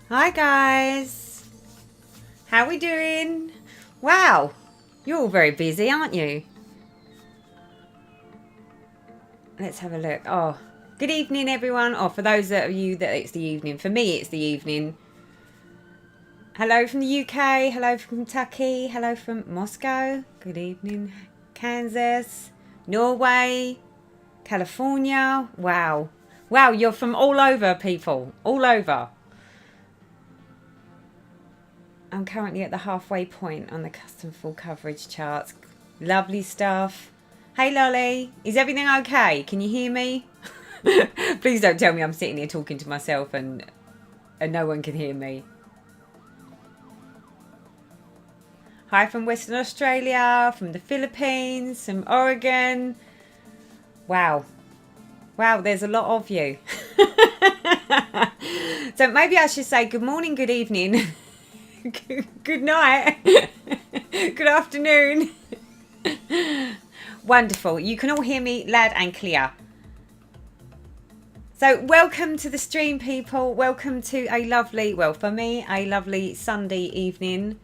Hi guys, how we doing? Wow, you're all very busy, aren't you? Let's have a look. Oh, good evening everyone. Oh, for those of you that it's the evening, for me it's the evening. Hello from the UK, hello from Kentucky, hello from Moscow. Good evening, Kansas, Norway, California. Wow, wow, you're from all over, people, all over. I'm currently at the halfway point on the custom full coverage charts. Lovely stuff. Hey Lolly, is everything okay? Can you hear me? Please don't tell me I'm sitting here talking to myself and no one can hear me. Hi from Western Australia, from the Philippines, from Oregon. Wow. Wow, there's a lot of you. So maybe I should say good morning, good evening. Good night. Good afternoon. Wonderful. You can all hear me loud and clear. So welcome to the stream, people. Welcome to a lovely, well, for me, a lovely Sunday evening.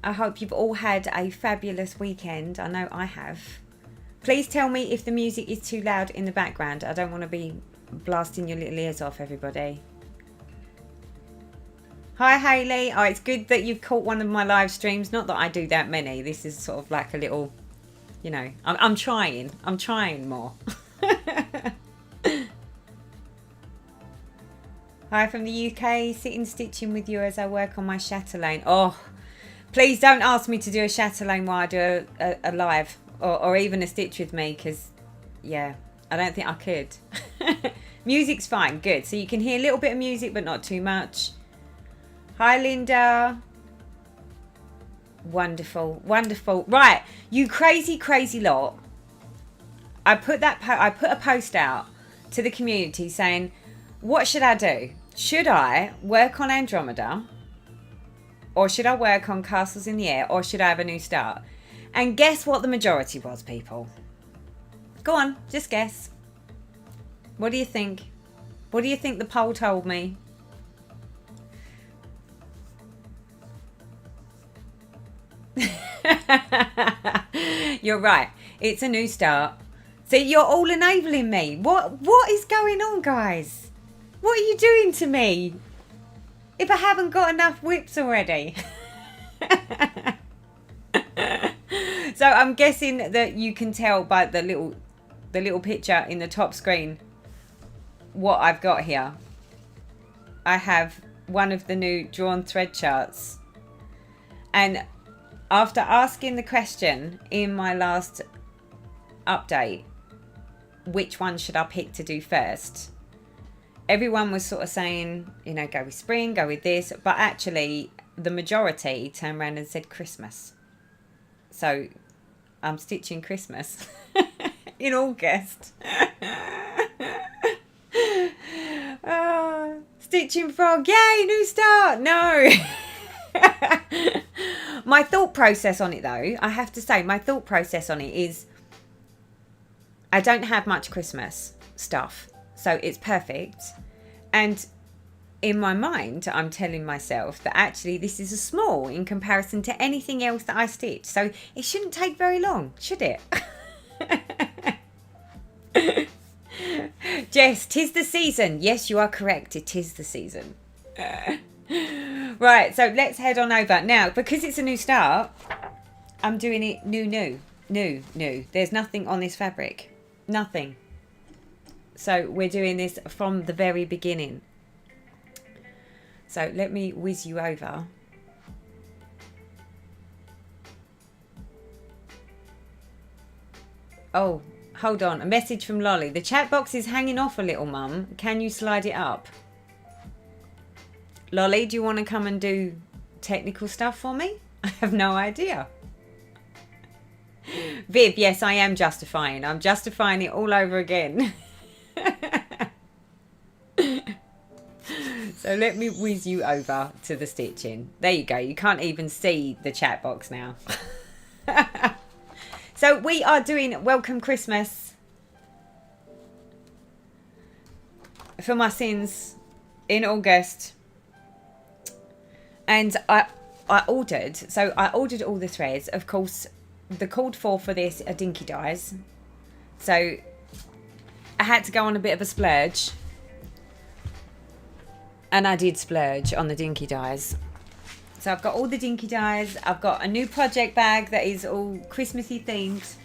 I hope you've all had a fabulous weekend. I know I have. Please tell me if the music is too loud in the background. I don't want to be blasting your little ears off, everybody. Hi Hayley. Oh, it's good that you've caught one of my live streams. Not that I do that many. This is sort of like a little, you know, I'm trying. I'm trying more. Hi from the UK. Sitting stitching with you as I work on my chatelaine. Oh, please don't ask me to do a chatelaine while I do a live or even a stitch with me because, yeah, I don't think I could. Music's fine. Good. So you can hear a little bit of music but not too much. Hi, Linda. Wonderful, wonderful. Right, you crazy, crazy lot. I put a post out to the community saying, what should I do? Should I work on Andromeda? Or should I work on Castles in the Air? Or should I have a new start? And guess what the majority was, people? Go on, just guess. What do you think? What do you think the poll told me? You're right. It's a new start. See, you're all enabling me. What is going on, guys? What are you doing to me? If I haven't got enough whips already. So I'm guessing that you can tell by the little picture in the top screen what I've got here. I have one of the new drawn thread charts. And after asking the question in my last update, which one should I pick to do first? Everyone was sort of saying, you know, go with spring, go with this. But actually, the majority turned around and said Christmas. So I'm stitching Christmas in August. Stitching frog, yay, new start. No. My thought process on it, though, I have to say, my thought process on it is I don't have much Christmas stuff, so it's perfect. And in my mind, I'm telling myself that actually this is a small in comparison to anything else that I stitch. So it shouldn't take very long, should it? Jess, 'tis the season. Yes, you are correct. It is the season. Right, so let's head on over. Now, because it's a new start, I'm doing it new. There's nothing on this fabric. Nothing. So we're doing this from the very beginning. So let me whiz you over. Oh, hold on. A message from Lolly. The chat box is hanging off a little, Mum. Can you slide it up? Lolly, do you want to come and do technical stuff for me? I have no idea. Viv, yes, I am justifying. I'm justifying it all over again. So let me whiz you over to the stitching. There you go. You can't even see the chat box now. So we are doing Welcome Christmas for my sins in August. And I ordered all the threads. Of course, the called for this are dinky dyes. So I had to go on a bit of a splurge. And I did splurge on the dinky dyes. So I've got all the dinky dyes. I've got a new project bag that is all Christmassy themed.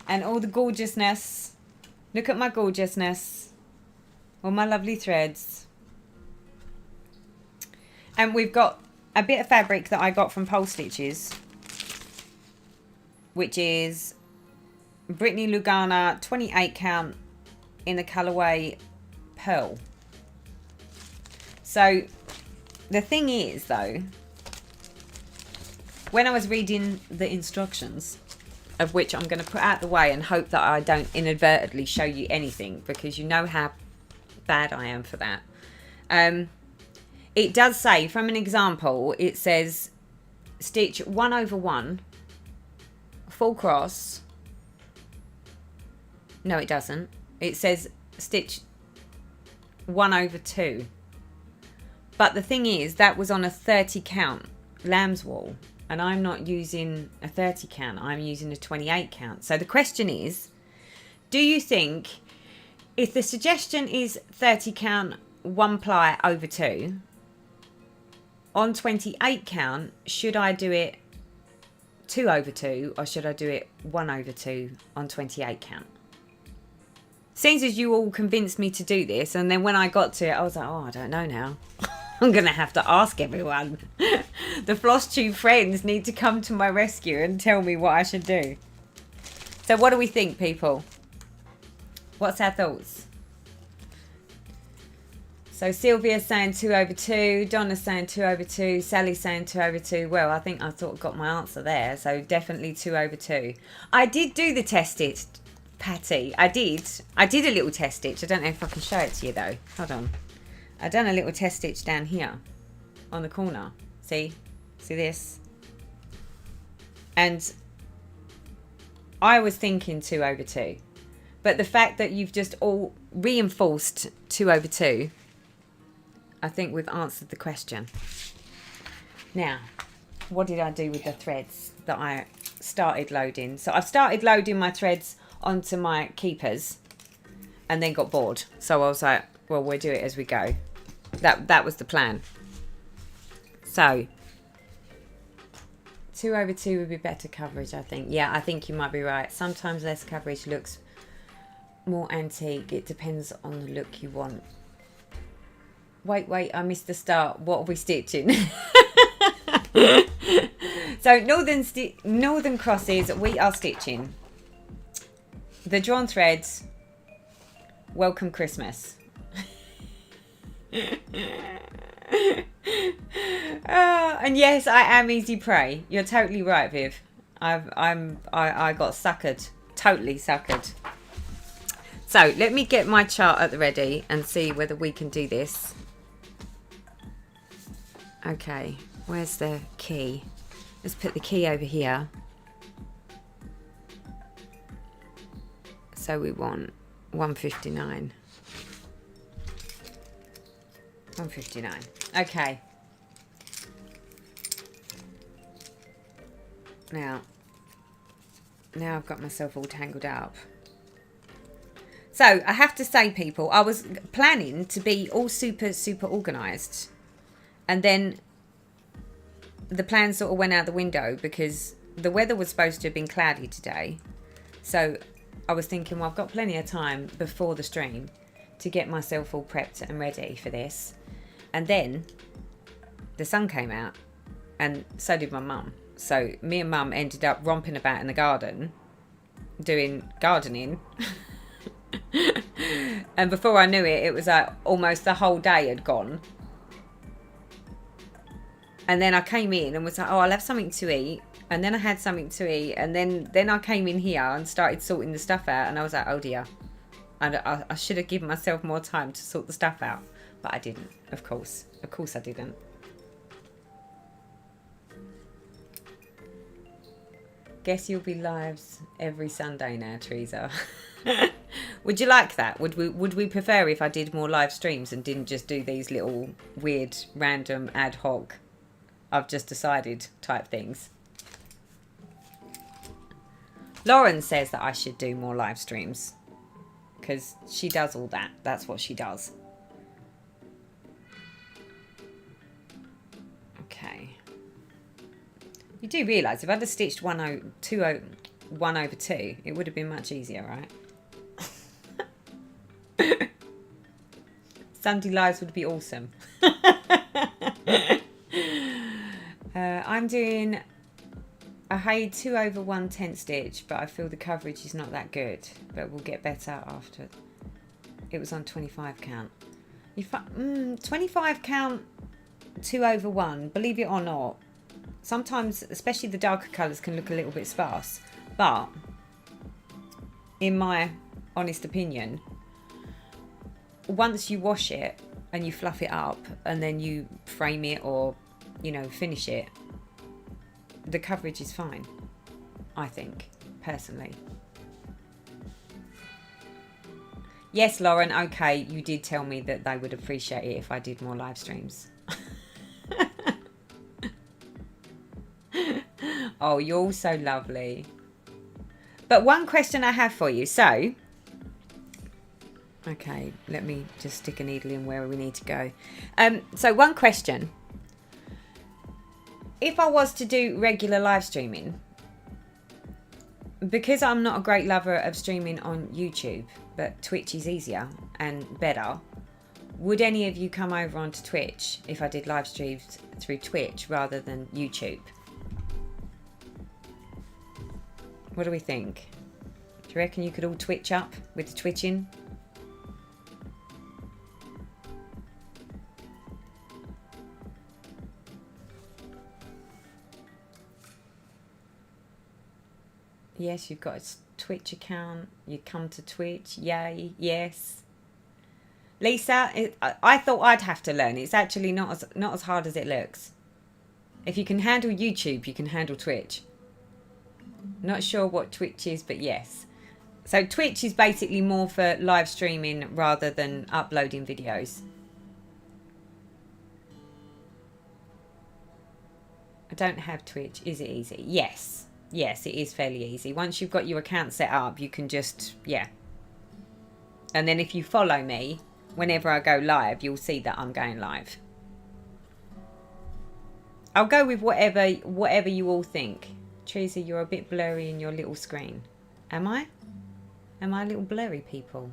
And all the gorgeousness. Look at my gorgeousness. All my lovely threads. And we've got a bit of fabric that I got from Pole Stitches, which is Brittany Lugana 28 count in the colourway Pearl. So the thing is though, when I was reading the instructions, of which I'm going to put out the way and hope that I don't inadvertently show you anything, because you know how bad I am for that. It does say, from an example, it says stitch 1/1 full cross. No, it doesn't. It says stitch 1/2. But the thing is, that was on a 30 count lamb's wool, and I'm not using a 30 count, I'm using a 28 count. So the question is, do you think if the suggestion is 30 count 1 ply over 2 on 28 count, should I do it 2/2 or should I do it 1/2 on 28 count? Seems as you all convinced me to do this, and then when I got to it, I was like, oh, I don't know now. I'm going to have to ask everyone. The Flosstube friends need to come to my rescue and tell me what I should do. So what do we think, people? What's our thoughts? So Sylvia's saying 2/2, Donna's saying 2/2, Sally's saying 2/2. Well, I think I sort of got my answer there. So definitely 2/2. I did do the test stitch, Patty. I did a little test stitch. I don't know if I can show it to you though. Hold on. I done a little test stitch down here on the corner. See this? And I was thinking 2/2. But the fact that you've just all reinforced 2/2, I think we've answered the question. Now, what did I do with the threads that I started loading? So I've started loading my threads onto my keepers and then got bored. So I was like, well, we'll do it as we go. That was the plan. So 2/2 would be better coverage, I think. Yeah, I think you might be right. Sometimes less coverage looks more antique. It depends on the look you want. Wait, I missed the start. What are we stitching? So northern crosses, we are stitching the drawn threads, Welcome Christmas. And yes, I am easy prey. You're totally right, Viv. I got suckered, totally suckered. So let me get my chart at the ready and see whether we can do this. Okay, where's the key? Let's put the key over here. So we want 159. 159. Okay. Now I've got myself all tangled up. So I have to say, people, I was planning to be all super organised, and then the plan sort of went out the window because the weather was supposed to have been cloudy today. So I was thinking, well, I've got plenty of time before the stream to get myself all prepped and ready for this. And then the sun came out, and so did my mum. So me and mum ended up romping about in the garden doing gardening. And before I knew it, it was like almost the whole day had gone. And then I came in and was like, oh, I'll have something to eat. And then I had something to eat. And then I came in here and started sorting the stuff out. And I was like, oh dear. And I should have given myself more time to sort the stuff out. But I didn't, of course. Of course I didn't. Guess you'll be lives every Sunday now, Teresa. Would you like that? Would we prefer if I did more live streams and didn't just do these little weird, random, ad hoc, I've just decided type things? Lauren says that I should do more live streams because she does all that. That's what she does. Okay. You do realise if I'd have stitched 1 over 2, it would have been much easier, right? Sunday lives would be awesome. I'm doing a Hay 2 over 1/10 stitch, but I feel the coverage is not that good, but we'll get better after. It was on 25 count. 25 count 2 over 1, believe it or not. Sometimes, especially the darker colours, can look a little bit sparse, but in my honest opinion, once you wash it and you fluff it up and then you frame it or, you know, finish it, the coverage is fine, I think, personally. Yes, Lauren, okay, you did tell me that they would appreciate it if I did more live streams. Oh, you're all so lovely. But one question I have for you. So, okay, let me just stick a needle in where we need to go. So one question. If I was to do regular live streaming, because I'm not a great lover of streaming on YouTube, but Twitch is easier and better, would any of you come over onto Twitch if I did live streams through Twitch rather than YouTube? What do we think? Do you reckon you could all twitch up with the twitching? Yes, you've got a Twitch account. You come to Twitch. Yay, yes. Lisa, I thought I'd have to learn. It's actually not as hard as it looks. If you can handle YouTube, you can handle Twitch. Not sure what Twitch is, but yes. So Twitch is basically more for live streaming rather than uploading videos. I don't have Twitch. Is it easy? Yes. Yes, it is fairly easy. Once you've got your account set up, you can just, yeah. And then if you follow me, whenever I go live, you'll see that I'm going live. I'll go with whatever you all think. Teresa, you're a bit blurry in your little screen. Am I? Am I a little blurry, people?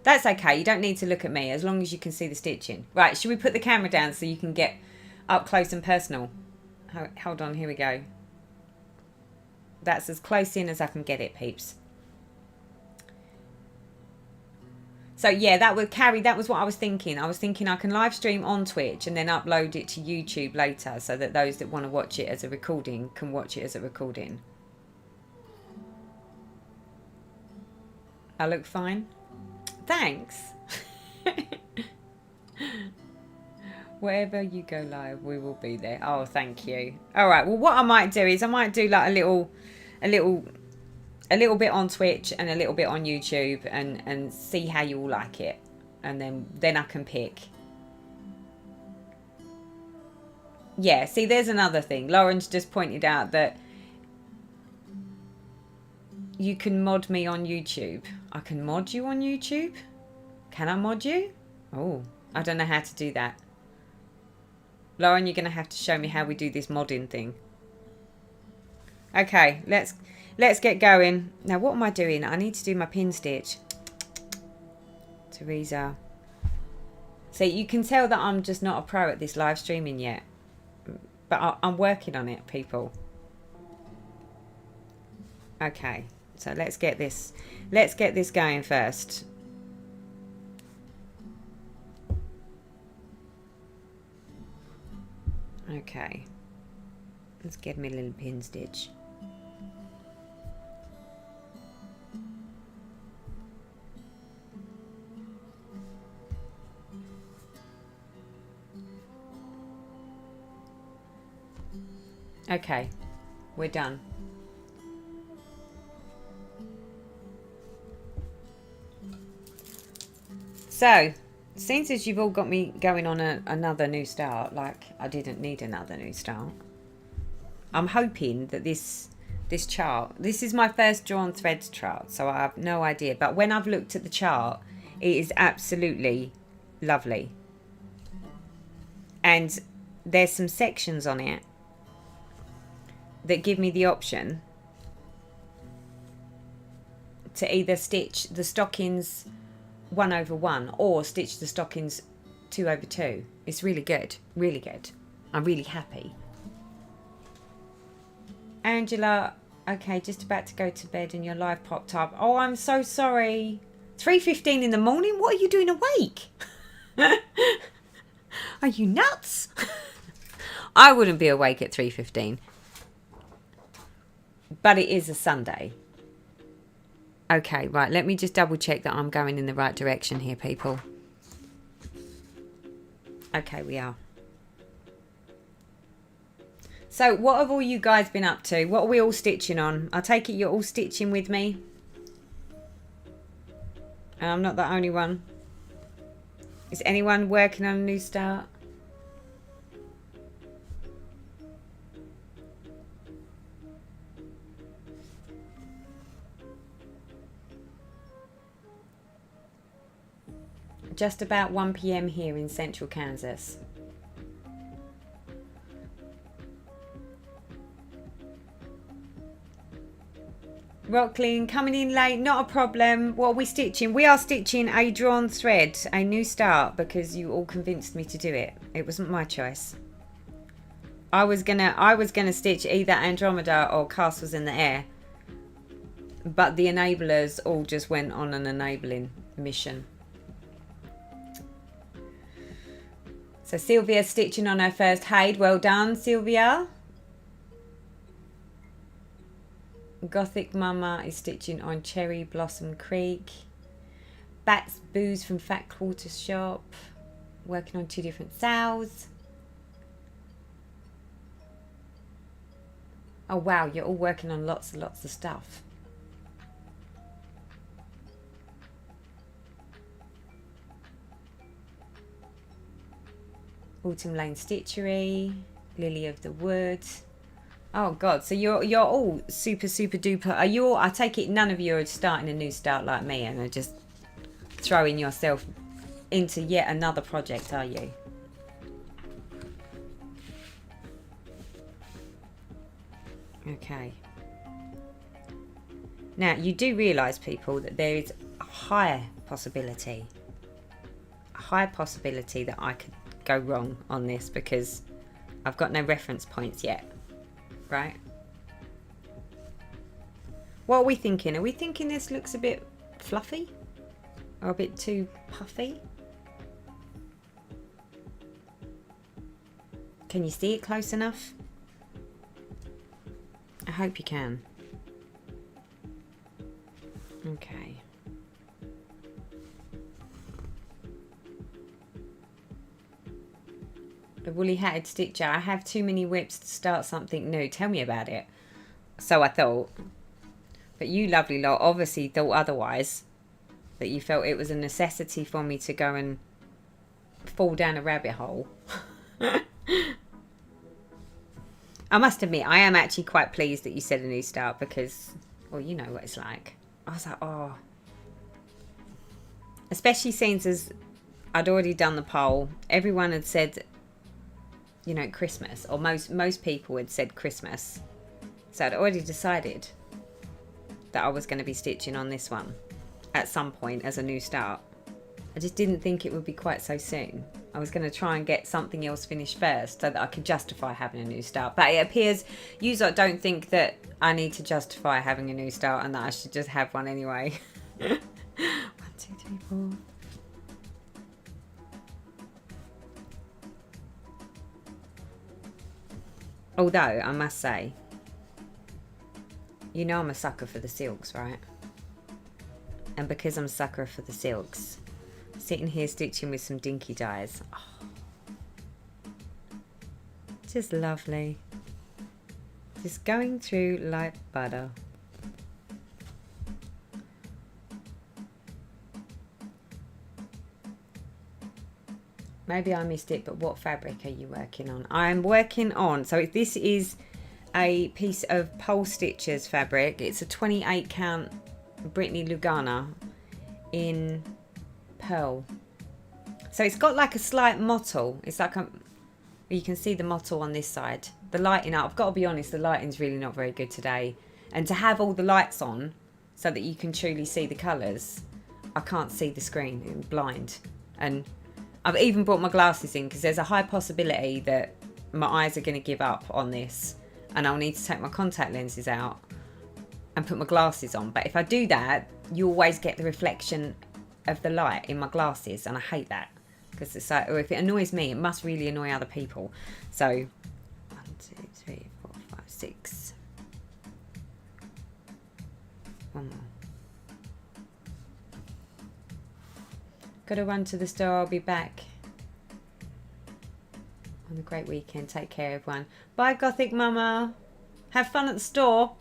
That's okay. You don't need to look at me as long as you can see the stitching. Right, should we put the camera down so you can get up close and personal? Hold on, here we go. That's as close in as I can get it, peeps. So yeah, that would carry. That was what I was thinking. I was thinking I can live stream on Twitch and then upload it to YouTube later so that those that want to watch it as a recording can watch it as a recording. I look fine? Thanks. Wherever you go live, we will be there. Oh, thank you. All right. Well, what I might do is I might do like a little bit on Twitch and a little bit on YouTube and see how you all like it. And then I can pick. Yeah, see, there's another thing. Lauren's just pointed out that you can mod me on YouTube. I can mod you on YouTube? Can I mod you? Oh, I don't know how to do that. Lauren, you're going to have to show me how we do this modding thing. Okay, let's get going. Now, what am I doing? I need to do my pin stitch. Teresa. See, you can tell that I'm just not a pro at this live streaming yet. But I'm working on it, people. Okay, so let's get this going first. Okay, let's get me a little pin stitch. Okay, we're done. So, since as you've all got me going on another new start, like I didn't need another new start. I'm hoping that this chart, this is my first drawn threads chart, so I have no idea. But when I've looked at the chart, it is absolutely lovely. And there's some sections on it that give me the option to either stitch the stockings 1/1 or stitch the stockings 2/2. It's really good, really good. I'm really happy. Angela, okay, just about to go to bed and your live popped up. Oh, I'm so sorry. 3:15 in the morning? What are you doing awake? Are you nuts? I wouldn't be awake at 3:15. But it is a Sunday. Okay, right, let me just double check that I'm going in the right direction here, people. Okay, we are. So, what have all you guys been up to? What are we all stitching on? I take it you're all stitching with me. And I'm not the only one. Is anyone working on a new start? Just about 1 p.m. here in central Kansas. Rockling, coming in late, not a problem. What are we stitching? We are stitching a drawn thread, a new start, because you all convinced me to do it. It wasn't my choice. I was gonna stitch either Andromeda or Castles in the Air, but the enablers all just went on an enabling mission. So Sylvia's stitching on her first Haid. Well done, Sylvia. Gothic Mama is stitching on Cherry Blossom Creek. Bats Booze from Fat Quarter Shop. Working on 2 different sows. Oh wow, you're all working on lots and lots of stuff. Autumn Lane Stitchery, Lily of the Wood. Oh God, so you're all super duper. Are you all? I take it none of you are starting a new start like me and are just throwing yourself into yet another project, are you? Okay. Now you do realise, people, that there is a high possibility that I could go wrong on this because I've got no reference points yet, right? What are we thinking? Are we thinking this looks a bit fluffy or a bit too puffy? Can you see it close enough? I hope you can. Okay. The woolly hatted stitcher. I have too many whips to start something new. Tell me about it. So I thought. But you lovely lot obviously thought otherwise. That you felt it was a necessity for me to go and fall down a rabbit hole. I must admit, I am actually quite pleased that you said a new start because, well, you know what it's like. I was like, oh. Especially since as I'd already done the poll. Everyone had said, you know, Christmas, or most people had said Christmas. So I'd already decided that I was going to be stitching on this one at some point as a new start. I just didn't think it would be quite so soon. I was going to try and get something else finished first so that I could justify having a new start. But it appears you don't think that I need to justify having a new start and that I should just have one anyway. 1, 2, 3, 4. Although, I must say, you know I'm a sucker for the silks, right? And because I'm a sucker for the silks, sitting here stitching with some dinky dyes. Oh, just lovely. Just going through like butter. Maybe I missed it, but what fabric are you working on? I'm working on, so this is a piece of Pole Stitchers fabric. It's a 28 count Brittany Lugana in pearl. So it's got like a slight mottle. It's like you can see the mottle on this side. The lighting, I've got to be honest, the lighting's really not very good today. And to have all the lights on so that you can truly see the colours, I can't see the screen, I'm blind. And I've even brought my glasses in because there's a high possibility that my eyes are going to give up on this and I'll need to take my contact lenses out and put my glasses on. But if I do that, you always get the reflection of the light in my glasses and I hate that because it's like, or if it annoys me, it must really annoy other people. So 1, 2, 3, 4, 5, 6. One more. Gotta run to the store. I'll be back on a great weekend. Take care, everyone. Bye, Gothic Mama. Have fun at the store.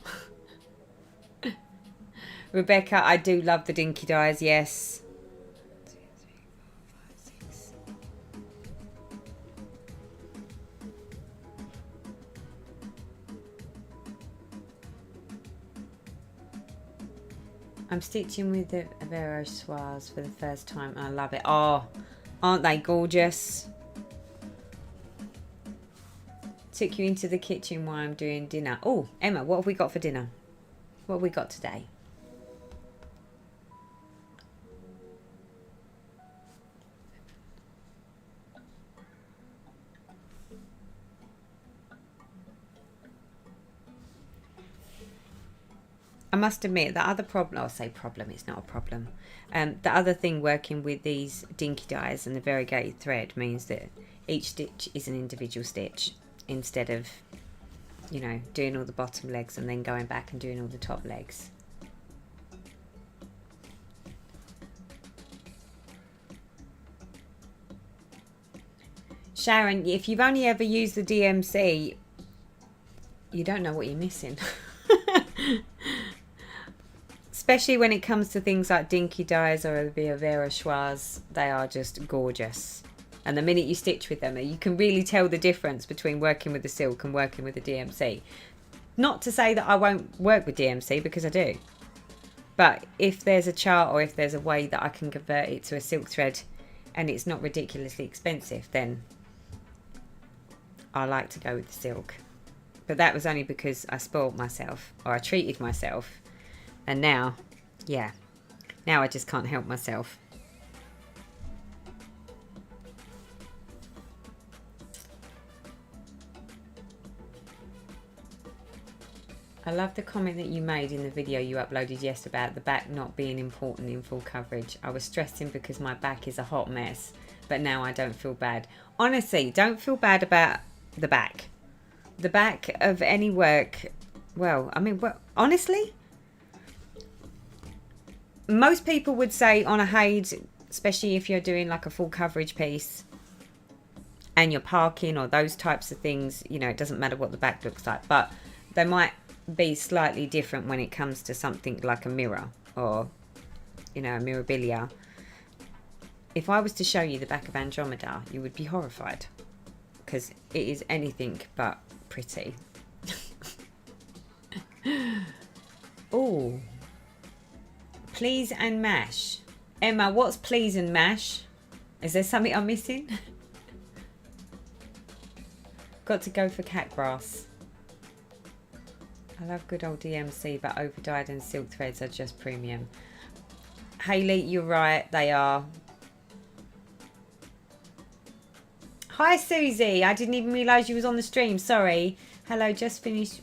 Rebecca, I do love the dinky dyes. Yes. 1, 2, 3, 4, 5, 6. I'm stitching with the Vero Swirls for the first time. I love it. Oh, aren't they gorgeous? Took you into the kitchen while I'm doing dinner. Oh, Emma, what have we got for dinner? What have we got today? I must admit, the other problem, I'll say problem, it's not a problem. The other thing working with these dinky dyes and the variegated thread means that each stitch is an individual stitch instead of, you know, doing all the bottom legs and then going back and doing all the top legs. Sharon, if you've only ever used the DMC, you don't know what you're missing. Especially when it comes to things like dinky dyes or the Vera Schwarz, they are just gorgeous. And the minute you stitch with them, you can really tell the difference between working with the silk and working with the DMC. Not to say that I won't work with DMC, because I do. But if there's a chart or if there's a way that I can convert it to a silk thread and it's not ridiculously expensive, then I like to go with the silk. But that was only because I spoiled myself, or I treated myself. And now, yeah, now I just can't help myself. I love the comment that you made in the video you uploaded yesterday about the back not being important in full coverage. I was stressing because my back is a hot mess, but now I don't feel bad. Honestly, don't feel bad about the back. The back of any work, well, I mean, honestly, most people would say on a Haid, especially if you're doing like a full coverage piece and you're parking or those types of things, you know, it doesn't matter what the back looks like, but they might be slightly different when it comes to something like a mirror or, you know, a mirabilia. If I was to show you the back of Andromeda, you would be horrified because it is anything but pretty. Oh. Please and mash. Emma, what's please and mash? Is there something I'm missing? Got to go for cat grass. I love good old DMC, but overdyed and silk threads are just premium. Hayley, you're right, they are. Hi Susie, I didn't even realise you was on the stream, sorry. Hello, just finished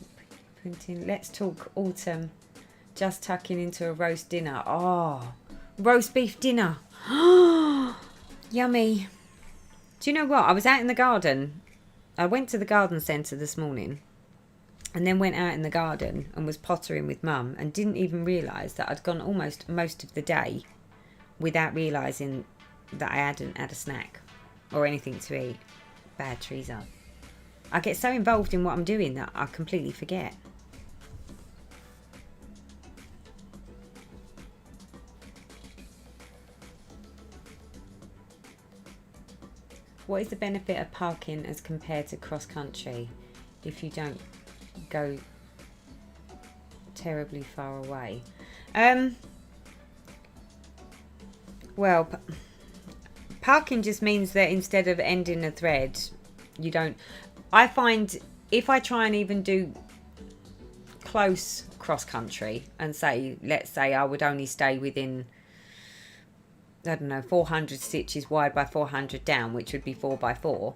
printing. Let's talk autumn. Just tucking into a roast dinner. Oh, roast beef dinner. Yummy. Do you know what? I was out in the garden. I went to the garden centre this morning and then went out in the garden and was pottering with Mum and didn't even realise that I'd gone almost most of the day without realising that I hadn't had a snack or anything to eat. Bad Teresa. I get so involved in what I'm doing that I completely forget. What is the benefit of parking as compared to cross country if you don't go terribly far away? Well, parking just means that instead of ending a thread, you don't... I find if I try and even do close cross country and say, let's say I would only stay within, I don't know, 400 stitches wide by 400 down, which would be 4 by 4,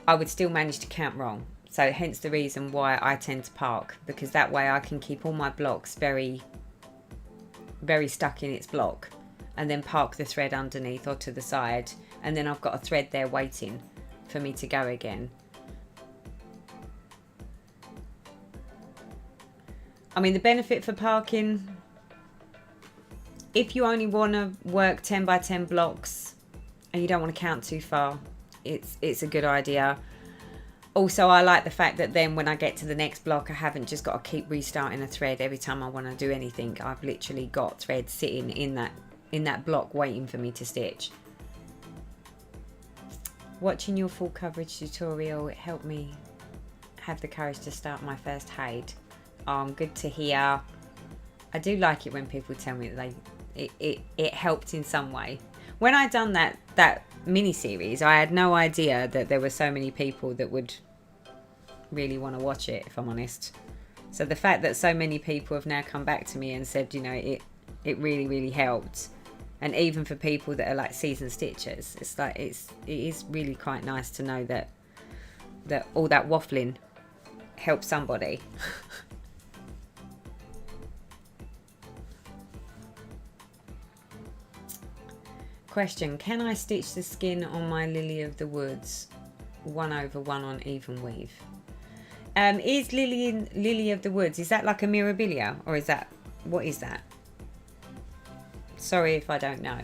I would still manage to count wrong. So hence the reason why I tend to park, because that way I can keep all my blocks very, very stuck in its block, and then park the thread underneath or to the side, and then I've got a thread there waiting for me to go again. I mean, the benefit for parking, if you only want to work 10 by 10 blocks and you don't want to count too far, it's a good idea. Also, I like the fact that then when I get to the next block, I haven't just got to keep restarting a thread every time I want to do anything. I've literally got threads sitting in that block waiting for me to stitch. Watching your full coverage tutorial, it helped me have the courage to start my first hide. Good to hear. I do like it when people tell me that it helped in some way. When I done that mini series, I had no idea that there were so many people that would really want to watch it, if I'm honest. So the fact that so many people have now come back to me and said, you know, it really, really helped. And even for people that are like seasoned stitchers, it's like it is really quite nice to know that all that waffling helps somebody. Question, can I stitch the skin on my Lily of the Woods 1/1 on even weave? Is Lily of the Woods, is that like a mirabilia, or is that, what is that? Sorry if I don't know.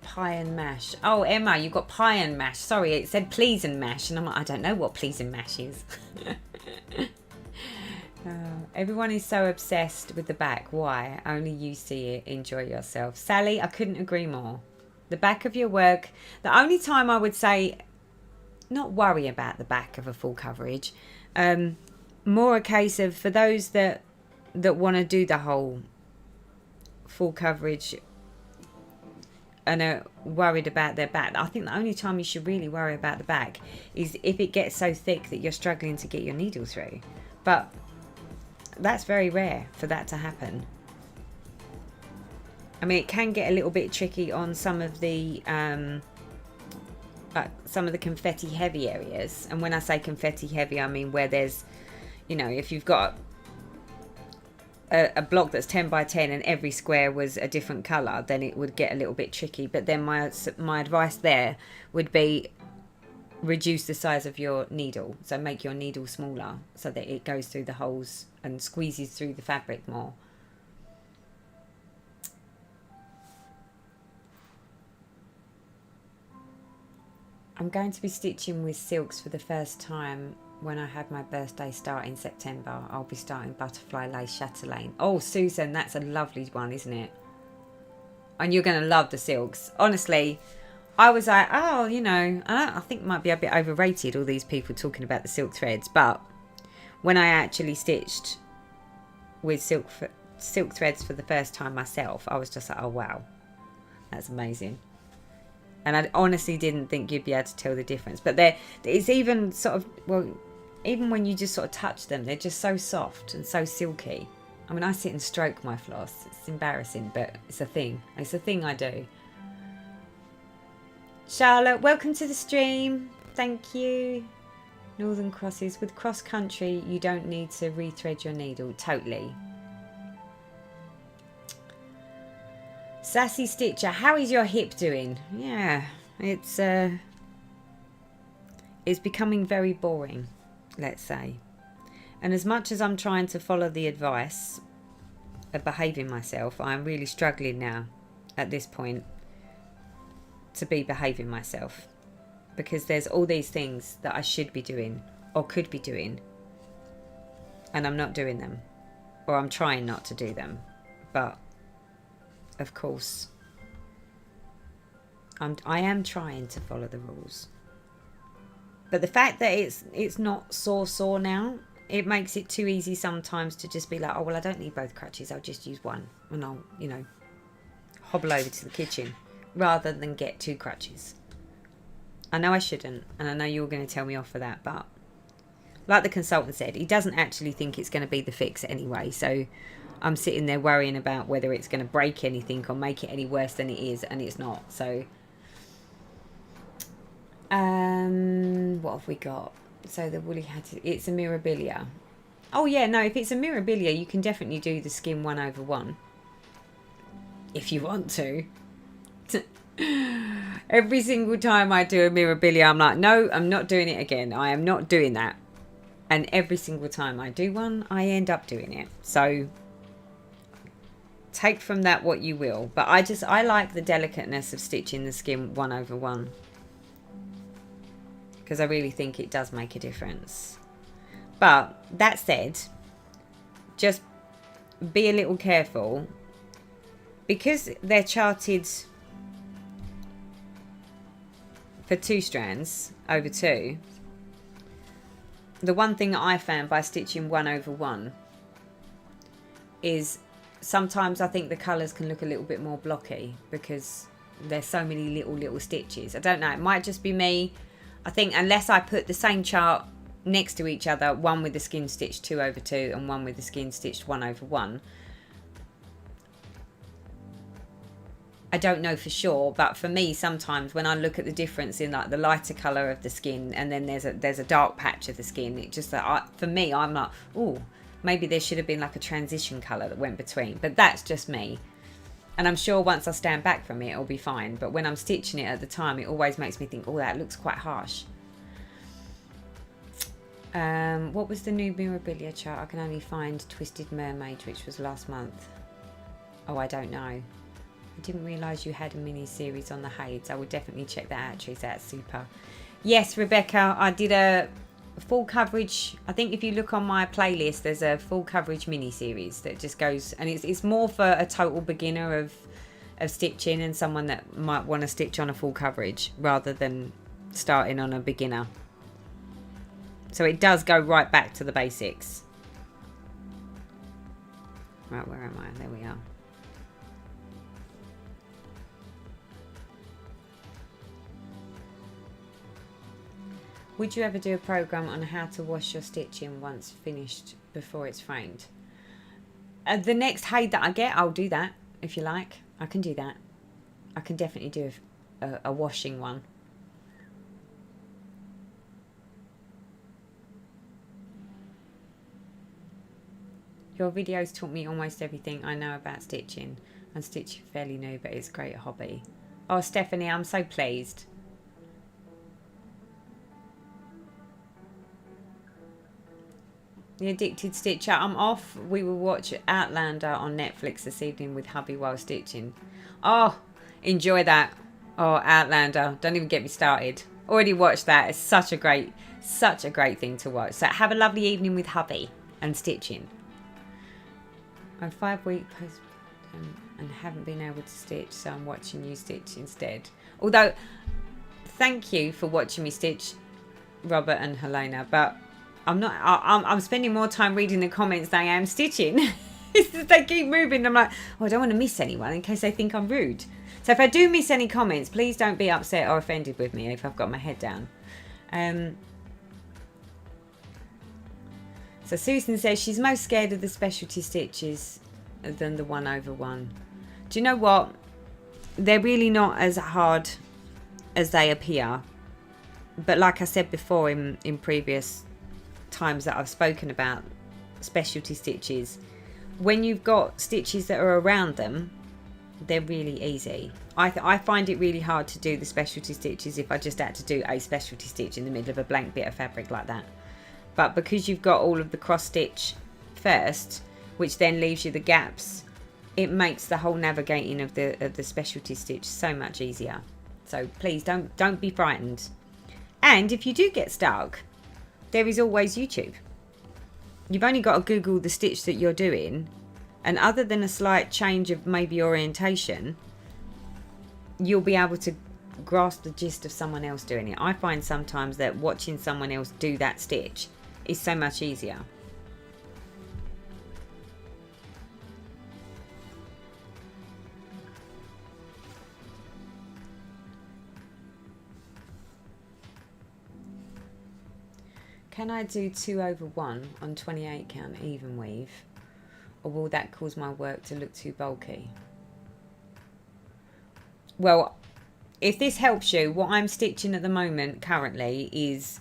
Pie and mash. Oh, Emma, you got pie and mash. Sorry, it said please and mash, and I'm like, I don't know what please and mash is. Everyone is so obsessed with the back. Why? Only you see it. Enjoy yourself. Sally, I couldn't agree more. The back of your work. The only time I would say not worry about the back of a full coverage. More a case of for those that want to do the whole full coverage and are worried about their back. I think the only time you should really worry about the back is if it gets so thick that you're struggling to get your needle through. But that's very rare for that to happen. I mean, it can get a little bit tricky on some of the confetti heavy areas. And when I say confetti heavy, I mean where there's, you know, if you've got a block that's 10 by 10 and every square was a different colour, then it would get a little bit tricky. But then my advice there would be reduce the size of your needle. So make your needle smaller so that it goes through the holes and squeezes through the fabric more. I'm going to be stitching with silks for the first time when I have my birthday start in September. I'll be starting butterfly lace chatelaine. Oh, Susan, that's a lovely one, isn't it? And you're going to love the silks. Honestly, I was like, oh, you know, I think it might be a bit overrated, all these people talking about the silk threads. But when I actually stitched with silk threads for the first time myself, I was just like, oh, wow, that's amazing. And I honestly didn't think you'd be able to tell the difference. But it's even sort of, well, even when you just sort of touch them, they're just so soft and so silky. I mean, I sit and stroke my floss. It's embarrassing, but it's a thing. It's a thing I do. Charlotte, welcome to the stream. Thank you. Northern Crosses. With cross country, you don't need to rethread your needle. Totally. Sassy Stitcher, how is your hip doing? Yeah, it's becoming very boring, let's say. And as much as I'm trying to follow the advice of behaving myself, I'm really struggling now at this point to be behaving myself, because there's all these things that I should be doing or could be doing and I'm not doing them, or I'm trying not to do them. But of course I am trying to follow the rules. But the fact that it's not sore now, it makes it too easy sometimes to just be like, oh, well, I don't need both crutches. I'll just use one. And I'll, you know, hobble over to the kitchen rather than get 2 crutches. I know I shouldn't. And I know you're going to tell me off for that. But like the consultant said, he doesn't actually think it's going to be the fix anyway. So I'm sitting there worrying about whether it's going to break anything or make it any worse than it is. And it's not. So what have we got? So the woolly hat, it's a mirabilia. Oh yeah, no, if it's a mirabilia, you can definitely do the skin 1/1 if you want to. Every single time I do a mirabilia, I'm like, no, I'm not doing it again. I am not doing that. And every single time I do one, I end up doing it. So take from that what you will. But I like the delicateness of stitching the skin 1/1. Because I really think it does make a difference. But that said, just be a little careful. Because they're charted for 2 strands over 2. The one thing that I found by stitching 1/1 is sometimes I think the colours can look a little bit more blocky because there's so many little stitches. I don't know, it might just be me. I think unless I put the same chart next to each other, one with the skin stitched 2/2 and one with the skin stitched 1/1, I don't know for sure, but for me sometimes when I look at the difference in like the lighter colour of the skin and then there's a dark patch of the skin, it just for me I'm like, oh, maybe there should have been like a transition colour that went between. But that's just me. And I'm sure once I stand back from it, it'll be fine. But when I'm stitching it at the time, it always makes me think, oh, that looks quite harsh. What was the new mirabilia chart? I can only find Twisted Mermaid, which was last month. Oh, I don't know. I didn't realise you had a mini-series on the Hades. I would definitely check that out, Teresa. That's super. Yes, Rebecca, I did a full coverage. I think if you look on my playlist, there's a full coverage mini-series that just goes, and it's more for a total beginner of stitching and someone that might want to stitch on a full coverage rather than starting on a beginner. So it does go right back to the basics. Right, where am I? There we are. Would you ever do a program on how to wash your stitching once finished before it's framed? The next Hade that I get, I'll do that, if you like. I can do that. I can definitely do a washing one. Your videos taught me almost everything I know about stitching. I'm stitching fairly new, but it's a great hobby. Oh, Stephanie, I'm so pleased. The Addicted Stitcher, I'm off. We will watch Outlander on Netflix this evening with hubby while stitching. Oh, enjoy that. Oh, Outlander, don't even get me started. Already watched that. It's such a great thing to watch. So have a lovely evening with hubby and stitching. I'm 5-week post and haven't been able to stitch, so I'm watching you stitch instead. Although, thank you for watching me stitch, Robert and Helena, but I'm spending more time reading the comments than I am stitching. They keep moving. I'm like, oh, I don't want to miss anyone in case they think I'm rude. So if I do miss any comments, please don't be upset or offended with me if I've got my head down. So Susan says she's most scared of the specialty stitches than the 1/1. Do you know what? They're really not as hard as they appear. But like I said before in previous times that I've spoken about specialty stitches, when you've got stitches that are around them, they're really easy. I find it really hard to do the specialty stitches if I just had to do a specialty stitch in the middle of a blank bit of fabric like that. But because you've got all of the cross stitch first, which then leaves you the gaps, it makes the whole navigating of the specialty stitch so much easier. So please don't be frightened. And if you do get stuck, there is always YouTube. You've only got to Google the stitch that you're doing, and other than a slight change of maybe orientation, you'll be able to grasp the gist of someone else doing it. I find sometimes that watching someone else do that stitch is so much easier. Can I do 2/1 on 28 count even weave, or will that cause my work to look too bulky? Well, if this helps you, what I'm stitching at the moment currently is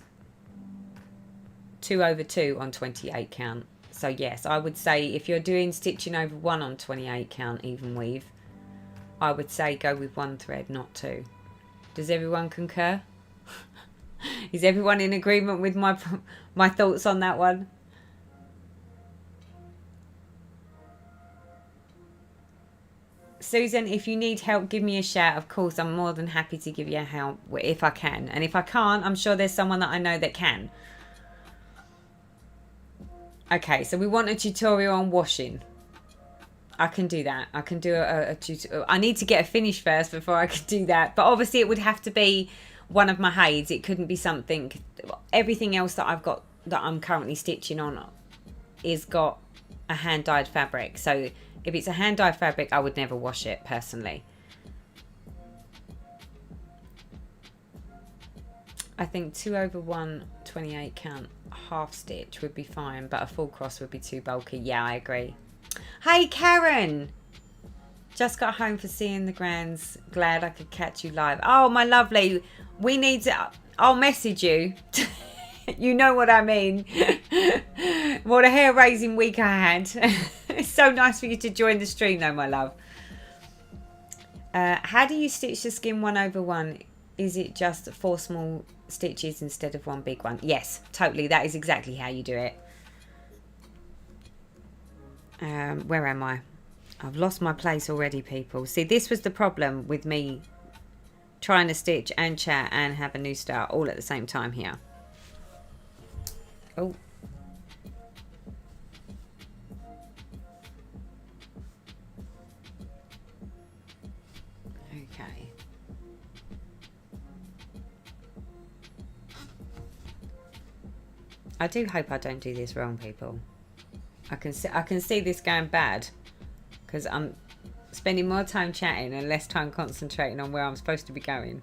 2/2 on 28 count. So yes, I would say if you're doing stitching over 1 on 28 count even weave, I would say go with 1 thread, not 2. Does everyone concur? Is everyone in agreement with my thoughts on that one? Susan, if you need help, give me a shout. Of course, I'm more than happy to give you help if I can. And if I can't, I'm sure there's someone that I know that can. Okay, so we want a tutorial on washing. I can do that. I can do a tutorial. I need to get a finish first before I can do that. But obviously it would have to be one of my heids. It couldn't be something. Everything else that I've got that I'm currently stitching on is got a hand dyed fabric. So if it's a hand dyed fabric, I would never wash it personally. I think 2/1 28 count half stitch would be fine, but a full cross would be too bulky. Yeah, I agree. Hey Karen, just got home for seeing the grands. Glad I could catch you live. Oh my lovely, we need to. I'll message you. You know what I mean. What a hair raising week I had. It's so nice for you to join the stream though, my love. How do you stitch the skin 1/1? Is it just 4 small stitches instead of 1 big one? Yes, totally. That is exactly how you do it. Where am I? I've lost my place already, people. See, this was the problem with me trying to stitch and chat and have a new start all at the same time here. Oh. Okay. I do hope I don't do this wrong, people. I can see this going bad because I'm spending more time chatting and less time concentrating on where I'm supposed to be going.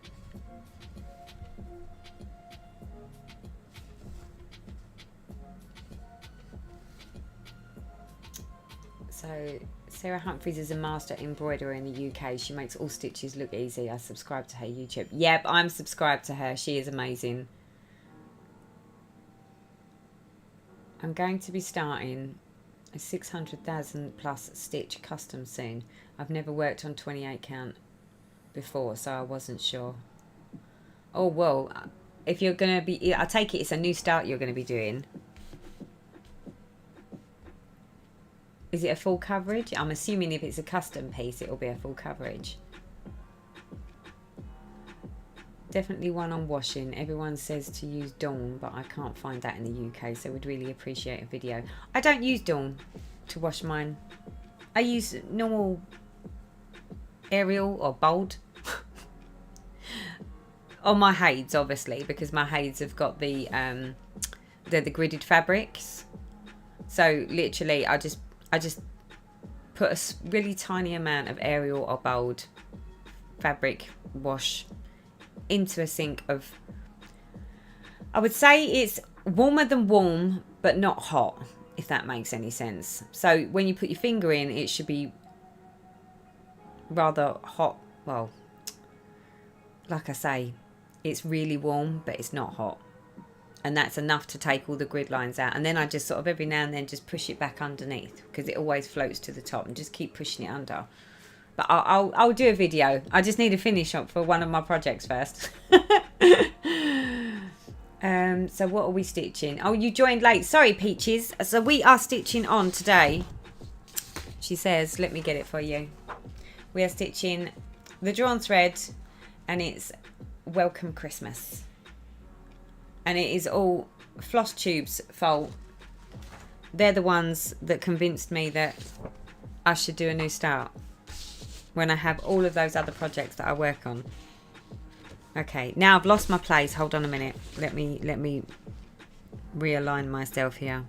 So Sarah Humphries is a master embroiderer in the UK. She makes all stitches look easy. I subscribe to her YouTube. Yep, I'm subscribed to her. She is amazing. I'm going to be starting a 600,000 plus stitch custom soon. I've never worked on 28 count before, so I wasn't sure. Oh, well, if you're going to be, I take it it's a new start you're going to be doing. Is it a full coverage? I'm assuming if it's a custom piece, it will be a full coverage. Definitely one on washing. Everyone says to use Dawn, but I can't find that in the UK, so would really appreciate a video. I don't use Dawn to wash mine. I use normal Ariel or Bold. On my heids, obviously, because my heids have got the they're the gridded fabrics. So literally I just put a really tiny amount of Ariel or Bold fabric wash into a sink of, I would say it's warmer than warm but not hot, if that makes any sense. So when you put your finger in, it should be rather hot. Well, like I say, it's really warm but it's not hot, and that's enough to take all the grid lines out. And then I just sort of every now and then just push it back underneath because it always floats to the top, and just keep pushing it under. But I'll do a video. I just need a finish up for one of my projects first. So what are we stitching? Oh, you joined late. Sorry, Peaches. So we are stitching on today. She says, let me get it for you. We are stitching the drawn thread, and it's Welcome Christmas. And it is all Flosstube's fault. They're the ones that convinced me that I should do a new start when I have all of those other projects that I work on. Okay, now I've lost my place. Hold on a minute. Let me realign myself here.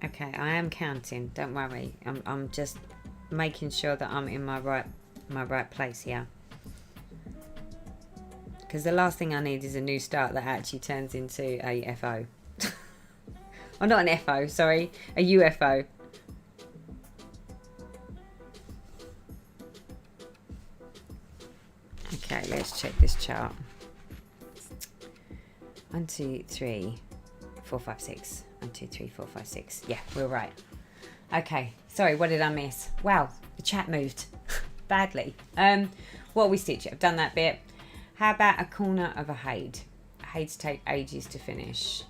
Okay, I am counting. Don't worry. I'm just making sure that I'm in my right place here. Because the last thing I need is a new start that actually turns into a FO. Oh, not an FO, sorry, a UFO. Okay, let's check this chart. 1, 2, 3, 4, 5, 6. 1, 2, 3, 4, 5, 6. Yeah, we're right. Okay, sorry, what did I miss? Wow, the chat moved badly. What are we stitching? I've done that bit. How about a corner of a Hade? Hades take ages to finish.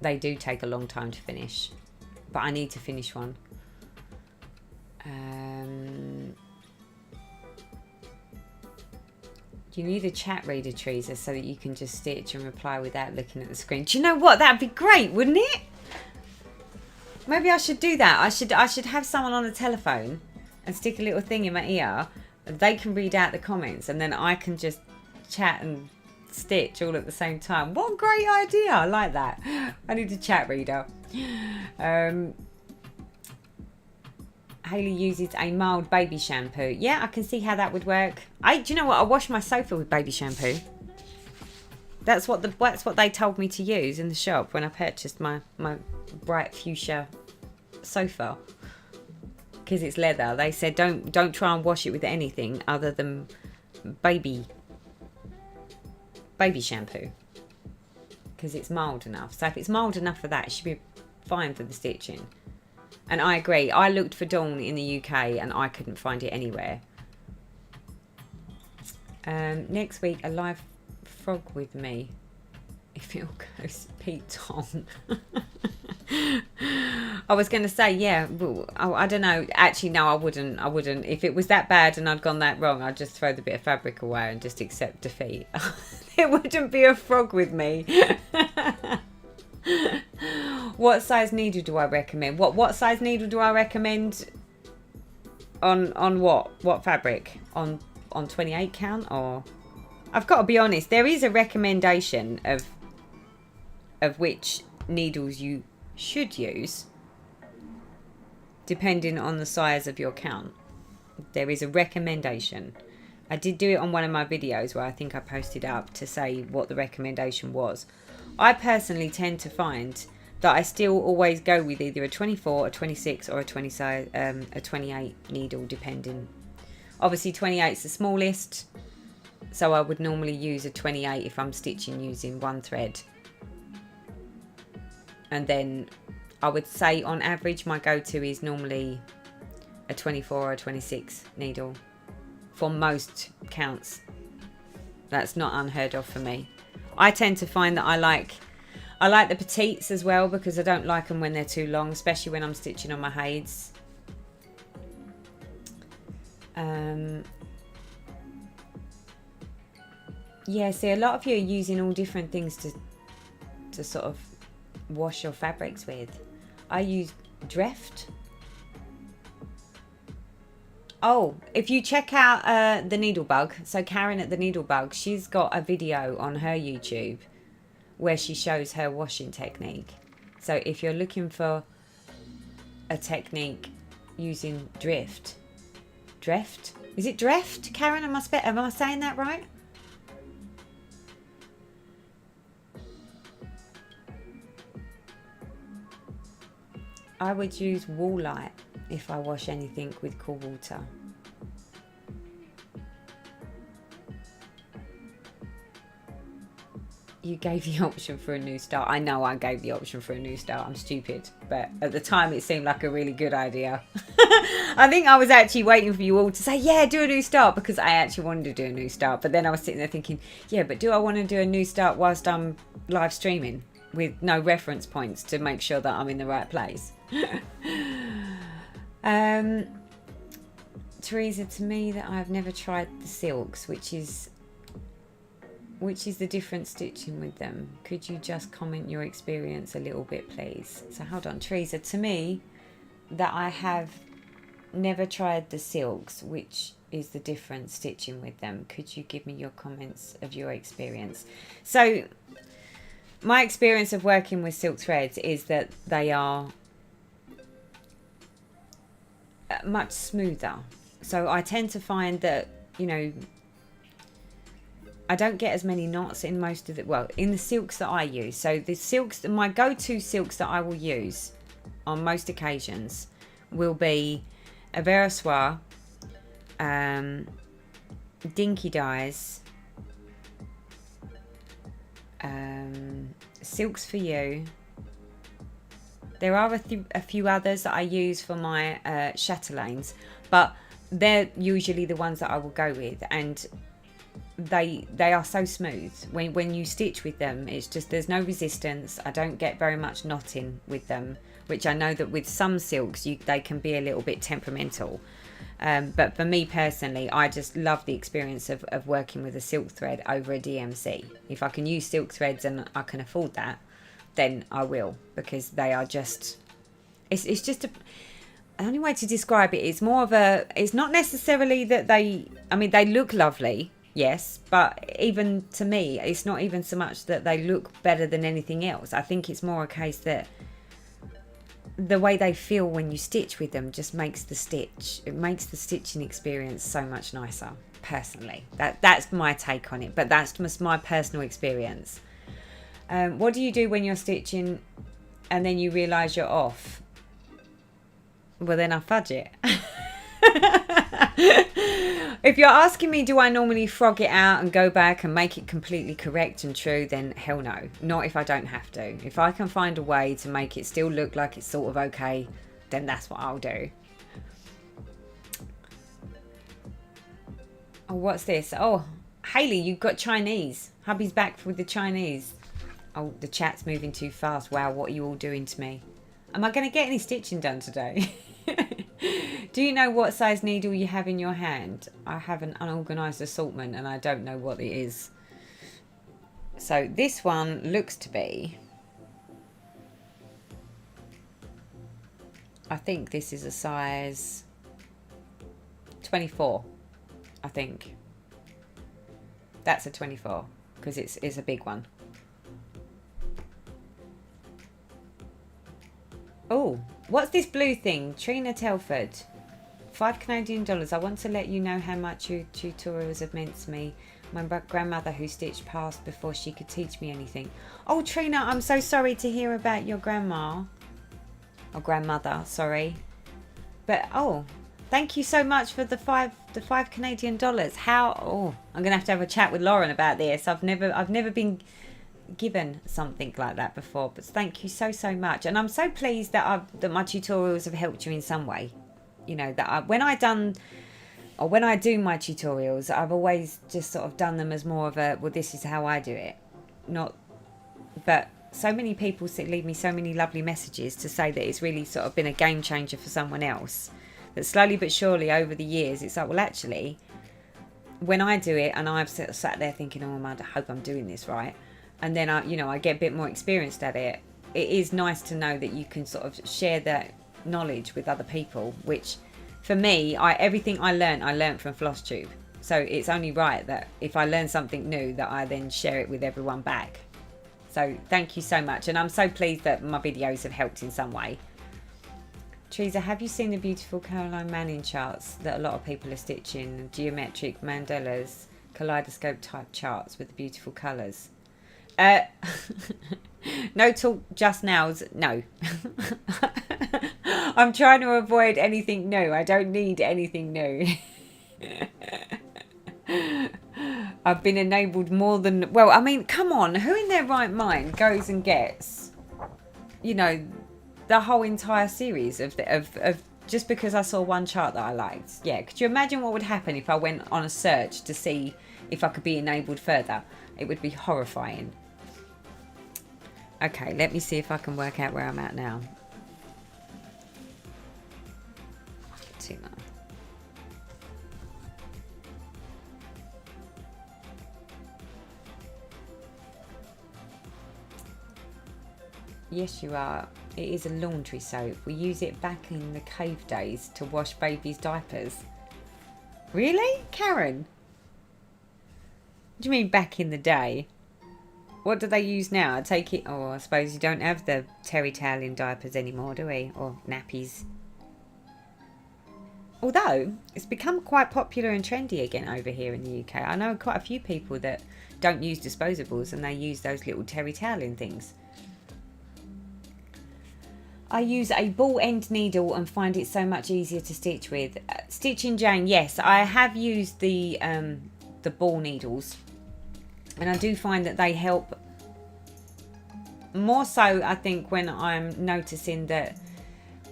They do take a long time to finish, but I need to finish one. You need a chat reader, Teresa, so that you can just stitch and reply without looking at the screen. Do you know what? That'd be great, wouldn't it? Maybe I should do that. I should have someone on the telephone and stick a little thing in my ear. And they can read out the comments, and then I can just chat and stitch all at the same time. What a great idea. I like that. I need a chat reader. Hayley uses a mild baby shampoo. Yeah, I can see how that would work. Do you know what? I wash my sofa with baby shampoo. That's what they told me to use in the shop when I purchased my bright fuchsia sofa. Because it's leather. They said don't try and wash it with anything other than baby shampoo. Because it's mild enough. So if it's mild enough for that, it should be fine for the stitching. And I agree. I looked for Dawn in the UK and I couldn't find it anywhere. Next week, a live frog with me. If it all goes Pete Tong. I was going to say, yeah, well, I don't know. Actually, no, I wouldn't. If it was that bad and I'd gone that wrong, I'd just throw the bit of fabric away and just accept defeat. It wouldn't be a frog with me. What size needle do I recommend? What size needle do I recommend? On what fabric? On 28 count, or I've got to be honest, there is a recommendation of which needles you should use depending on the size of your count. There is a recommendation. I did do it on one of my videos where I think I posted up to say what the recommendation was. I personally tend to find that I still always go with either a 24, a 26 or a 28 needle, depending. Obviously 28 is the smallest, so I would normally use a 28 if I'm stitching using one thread. And then I would say on average my go-to is normally a 24 or a 26 needle for most counts. That's not unheard of for me. I tend to find that I like the petites as well, because I don't like them when they're too long, especially when I'm stitching on my Hades. Yeah, see, a lot of you are using all different things to sort of wash your fabrics with. I use Drift. Oh, if you check out the Needlebug, so Karen at the Needlebug, she's got a video on her YouTube where she shows her washing technique. So if you're looking for a technique using Drift, is it Drift, Karen? Am I saying that right? I would use Woolite if I wash anything with cool water. You gave the option for a new start. I know I gave the option for a new start. I'm stupid. But at the time, it seemed like a really good idea. I think I was actually waiting for you all to say, yeah, do a new start, because I actually wanted to do a new start. But then I was sitting there thinking, yeah, but do I want to do a new start whilst I'm live streaming with no reference points to make sure that I'm in the right place? Teresa, to me, that I've never tried the silks, which is the different stitching with them. Could you just comment your experience a little bit, please? So hold on, Teresa, to me, that I have never tried the silks, which is the different stitching with them. Could you give me your comments of your experience? So my experience of working with silk threads is that they are much smoother. So I tend to find that, you know, I don't get as many knots in most of the, well, in the silks that I use. So the silks, my go-to silks that I will use on most occasions will be a Verosoir, Dinky Dyes, Silks for You. There are a few others that I use for my chatelaines, but they're usually the ones that I will go with, and they are so smooth when you stitch with them. It's just, there's no resistance. I don't get very much knotting with them, which I know that with some silks they can be a little bit temperamental, but for me personally, I just love the experience of working with a silk thread over a DMC. If I can use silk threads and I can afford that, then I will, because they are just, it's just the only way to describe it is more of a, it's not necessarily that they look lovely, yes, but even to me, it's not even so much that they look better than anything else. I think it's more a case that the way they feel when you stitch with them just makes the stitching experience so much nicer, personally. That's my take on it, but that's just my personal experience. What do you do when you're stitching and then you realise you're off? Well, then I fudge it. If you're asking me, do I normally frog it out and go back and make it completely correct and true, then hell no. Not if I don't have to. If I can find a way to make it still look like it's sort of okay, then that's what I'll do. Oh, what's this? Oh, Hayley, you've got Chinese. Hubby's back with the Chinese. Oh, the chat's moving too fast. Wow, what are you all doing to me? Am I going to get any stitching done today? Do you know what size needle you have in your hand? I have an unorganised assortment and I don't know what it is. So this one looks to be, I think this is a size 24. I think that's a 24 because it's a big one. Oh, what's this blue thing? Trina Telford. $5 Canadian. I want to let you know how much your tutorials have meant to me. My grandmother who stitched passed before she could teach me anything. Oh, Trina, I'm so sorry to hear about your grandma. Or grandmother, sorry. But, oh, thank you so much for the $5 Canadian. How, oh, I'm going to have a chat with Lauren about this. I've never been given something like that before, but thank you so much, and I'm so pleased that my tutorials have helped you in some way. You know, that when I do my tutorials, I've always just sort of done them as more of a, well, this is how I do it, not. But so many people leave me so many lovely messages to say that it's really sort of been a game changer for someone else, that slowly but surely over the years it's like, well, actually when I do it and I've sat there thinking, oh, I hope I'm doing this right, and then I get a bit more experienced at it. It is nice to know that you can sort of share that knowledge with other people, which for me, everything I learned from Flosstube. So it's only right that if I learn something new that I then share it with everyone back. So thank you so much, and I'm so pleased that my videos have helped in some way. Teresa, have you seen the beautiful Caroline Manning charts that a lot of people are stitching? Geometric mandalas, kaleidoscope type charts with the beautiful colours. No talk just now's no. I'm trying to avoid anything new. I don't need anything new. I've been enabled more than... Well, I mean, come on. Who in their right mind goes and gets, you know, the whole entire series of just because I saw one chart that I liked? Yeah, could you imagine what would happen if I went on a search to see if I could be enabled further? It would be horrifying. Okay, let me see if I can work out where I'm at now. Too much. Yes, you are. It is a laundry soap. We use it back in the cave days to wash babies' diapers. Really? Karen? What do you mean back in the day? What do they use now? I take it... Oh, I suppose you don't have the terry towel in diapers anymore, do we? Or nappies. Although, it's become quite popular and trendy again over here in the UK. I know quite a few people that don't use disposables and they use those little terry toweling things. I use a ball end needle and find it so much easier to stitch with. Stitching Jane, yes, I have used the ball needles. And I do find that they help more so, I think, when I'm noticing that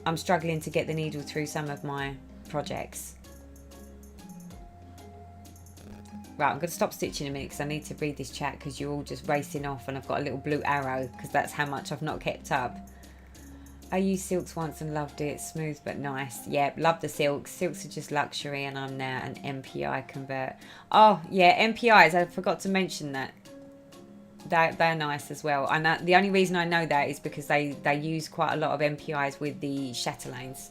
I'm struggling to get the needle through some of my projects. Right, I'm going to stop stitching a minute because I need to read this chat because you're all just racing off and I've got a little blue arrow because that's how much I've not kept up. I used silks once and loved it. Smooth but nice. Yeah, love the silks. Silks are just luxury and I'm now an MPI convert. Oh, yeah, MPIs. I forgot to mention that. They're nice as well. And the only reason I know that is because they use quite a lot of MPIs with the chatelaines.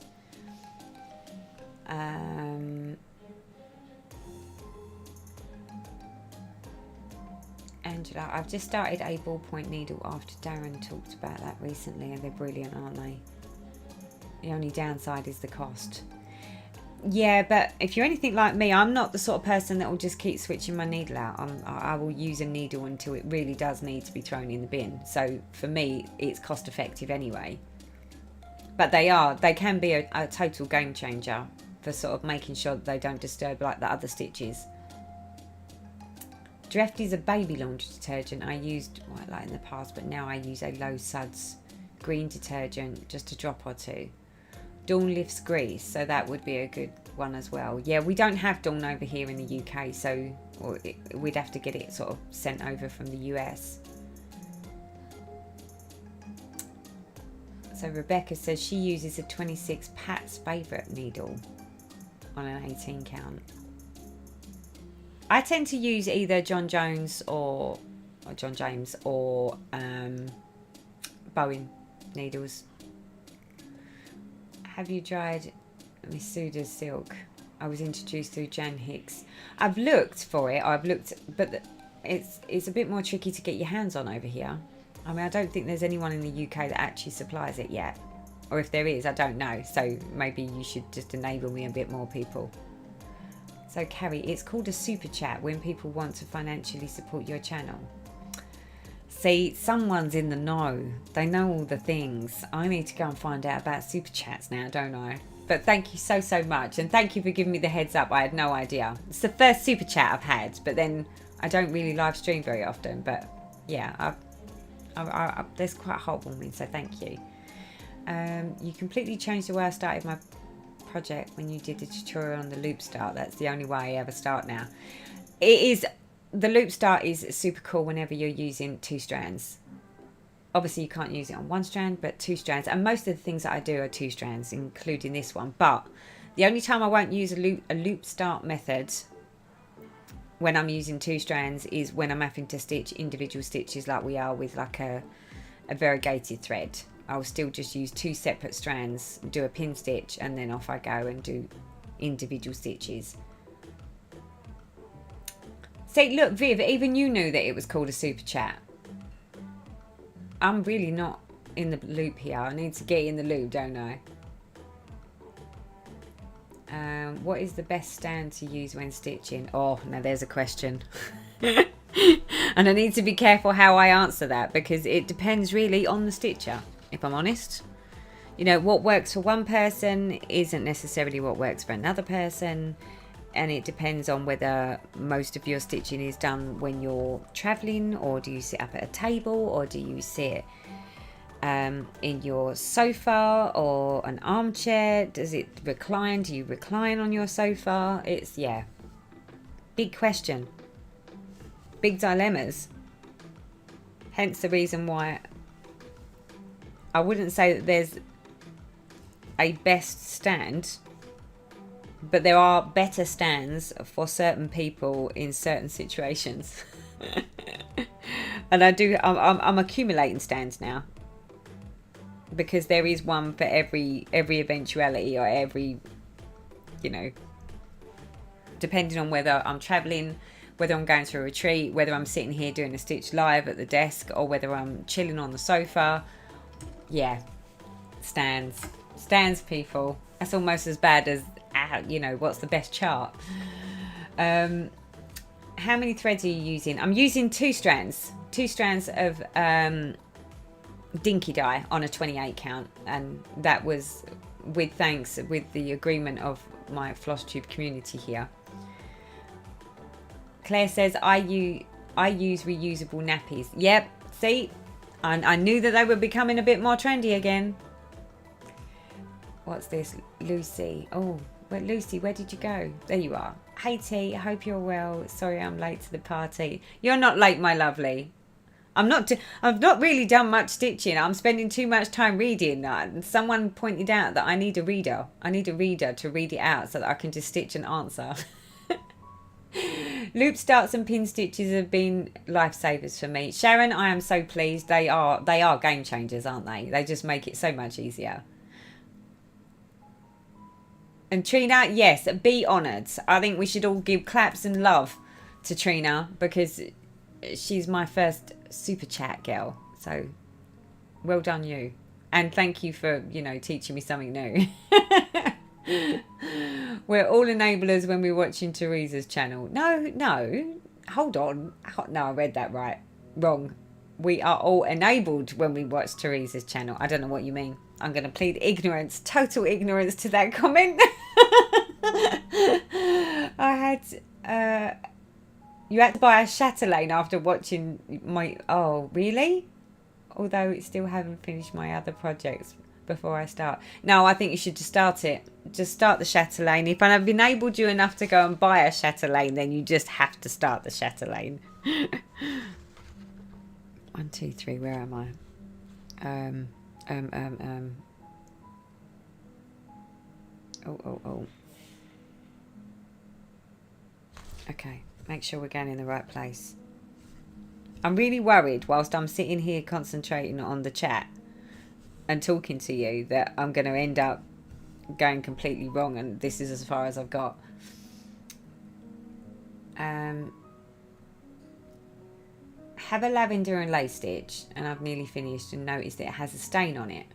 Angela, I've just started a ballpoint needle after Darren talked about that recently and they're brilliant, aren't they? The only downside is the cost. Yeah, but if you're anything like me, I'm not the sort of person that will just keep switching my needle out. I will use a needle until it really does need to be thrown in the bin. So for me, it's cost effective anyway. But they can be a total game changer for sort of making sure that they don't disturb like the other stitches. Dreft is a baby laundry detergent I used quite like in the past, but now I use a low suds green detergent, just a drop or two. Dawn lifts grease, so that would be a good one as well. Yeah, we don't have Dawn over here in the UK, so we'd have to get it sort of sent over from the US. So Rebecca says she uses a 26 Pat's favourite needle on an 18 count. I tend to use either John Jones or John James or Bowen needles. Have you tried Miss Suda's silk? I was introduced through Jan Hicks. I've looked for it. But it's a bit more tricky to get your hands on over here. I mean, I don't think there's anyone in the UK that actually supplies it yet. Or if there is, I don't know. So maybe you should just enable me a bit more, people. So Carrie, it's called a super chat when people want to financially support your channel. See, someone's in the know. They know all the things. I need to go and find out about super chats now, don't I? But thank you so much. And thank you for giving me the heads up. I had no idea. It's the first super chat I've had, but then I don't really live stream very often. But yeah, there's quite a heartwarming, so thank you. You completely changed the way I started my project when you did the tutorial on the loop start. That's the only way I ever start now. The loop start is super cool whenever you're using 2 strands. Obviously you can't use it on 1 strand, but 2 strands, and most of the things that I do are 2 strands, including this one. But the only time I won't use a loop start method when I'm using 2 strands is when I'm having to stitch individual stitches like we are with like a variegated thread. I'll still just use 2 separate strands, do a pin stitch, and then off I go and do individual stitches. See, look, Viv, even you knew that it was called a super chat. I'm really not in the loop here. I need to get in the loop, don't I? What is the best stand to use when stitching? Oh, now there's a question. And I need to be careful how I answer that because it depends really on the stitcher, if I'm honest. You know, what works for one person isn't necessarily what works for another person. and it depends on whether most of your stitching is done when you're traveling, or do you sit up at a table, or do you sit in your sofa or an armchair? Does it recline? Do you recline on your sofa? It's, yeah, big question, big dilemmas. Hence the reason why I wouldn't say that there's a best stand, but there are better stands for certain people in certain situations. And I'm accumulating stands now, because there is one for every eventuality, or every, you know, depending on whether I'm traveling, whether I'm going to a retreat, whether I'm sitting here doing a stitch live at the desk, or whether I'm chilling on the sofa. Yeah, stands, people. That's almost as bad as, you know, what's the best chart. How many threads are you using? I'm using two strands of dinky dye on a 28 count, and that was with the agreement of my Flosstube community here. Claire says, I use reusable nappies. Yep, see, I knew that they were becoming a bit more trendy again. What's this? Lucy. Oh, well, Lucy, where did you go? There you are. Hey T, I hope you're well. Sorry I'm late to the party. You're not late, my lovely. I've not really done much stitching. I'm spending too much time reading. Someone pointed out that I need a reader. I need a reader to read it out so that I can just stitch and answer. Loop starts and pin stitches have been lifesavers for me. Sharon, I am so pleased. They are game changers, aren't they? They just make it so much easier. And Trina, yes, be honoured. I think we should all give claps and love to Trina, because she's my first super chat girl. So well done you. And thank you for, you know, teaching me something new. We're all enablers when we're watching Teresa's channel. No, hold on. No, I read that wrong. We are all enabled when we watch Teresa's channel. I don't know what you mean. I'm going to plead ignorance, total ignorance to that comment. You had to buy a chatelaine after watching my... Oh, really? Although I still haven't finished my other projects before I start. No, I think you should just start it. Just start the chatelaine. If I've enabled you enough to go and buy a chatelaine, then you just have to start the chatelaine. 1, 2, 3, where am I? Oh. Okay, make sure we're going in the right place. I'm really worried whilst I'm sitting here concentrating on the chat and talking to you that I'm going to end up going completely wrong, and this is as far as I've got. Have a lavender and lace stitch, and I've nearly finished, and noticed that it has a stain on it,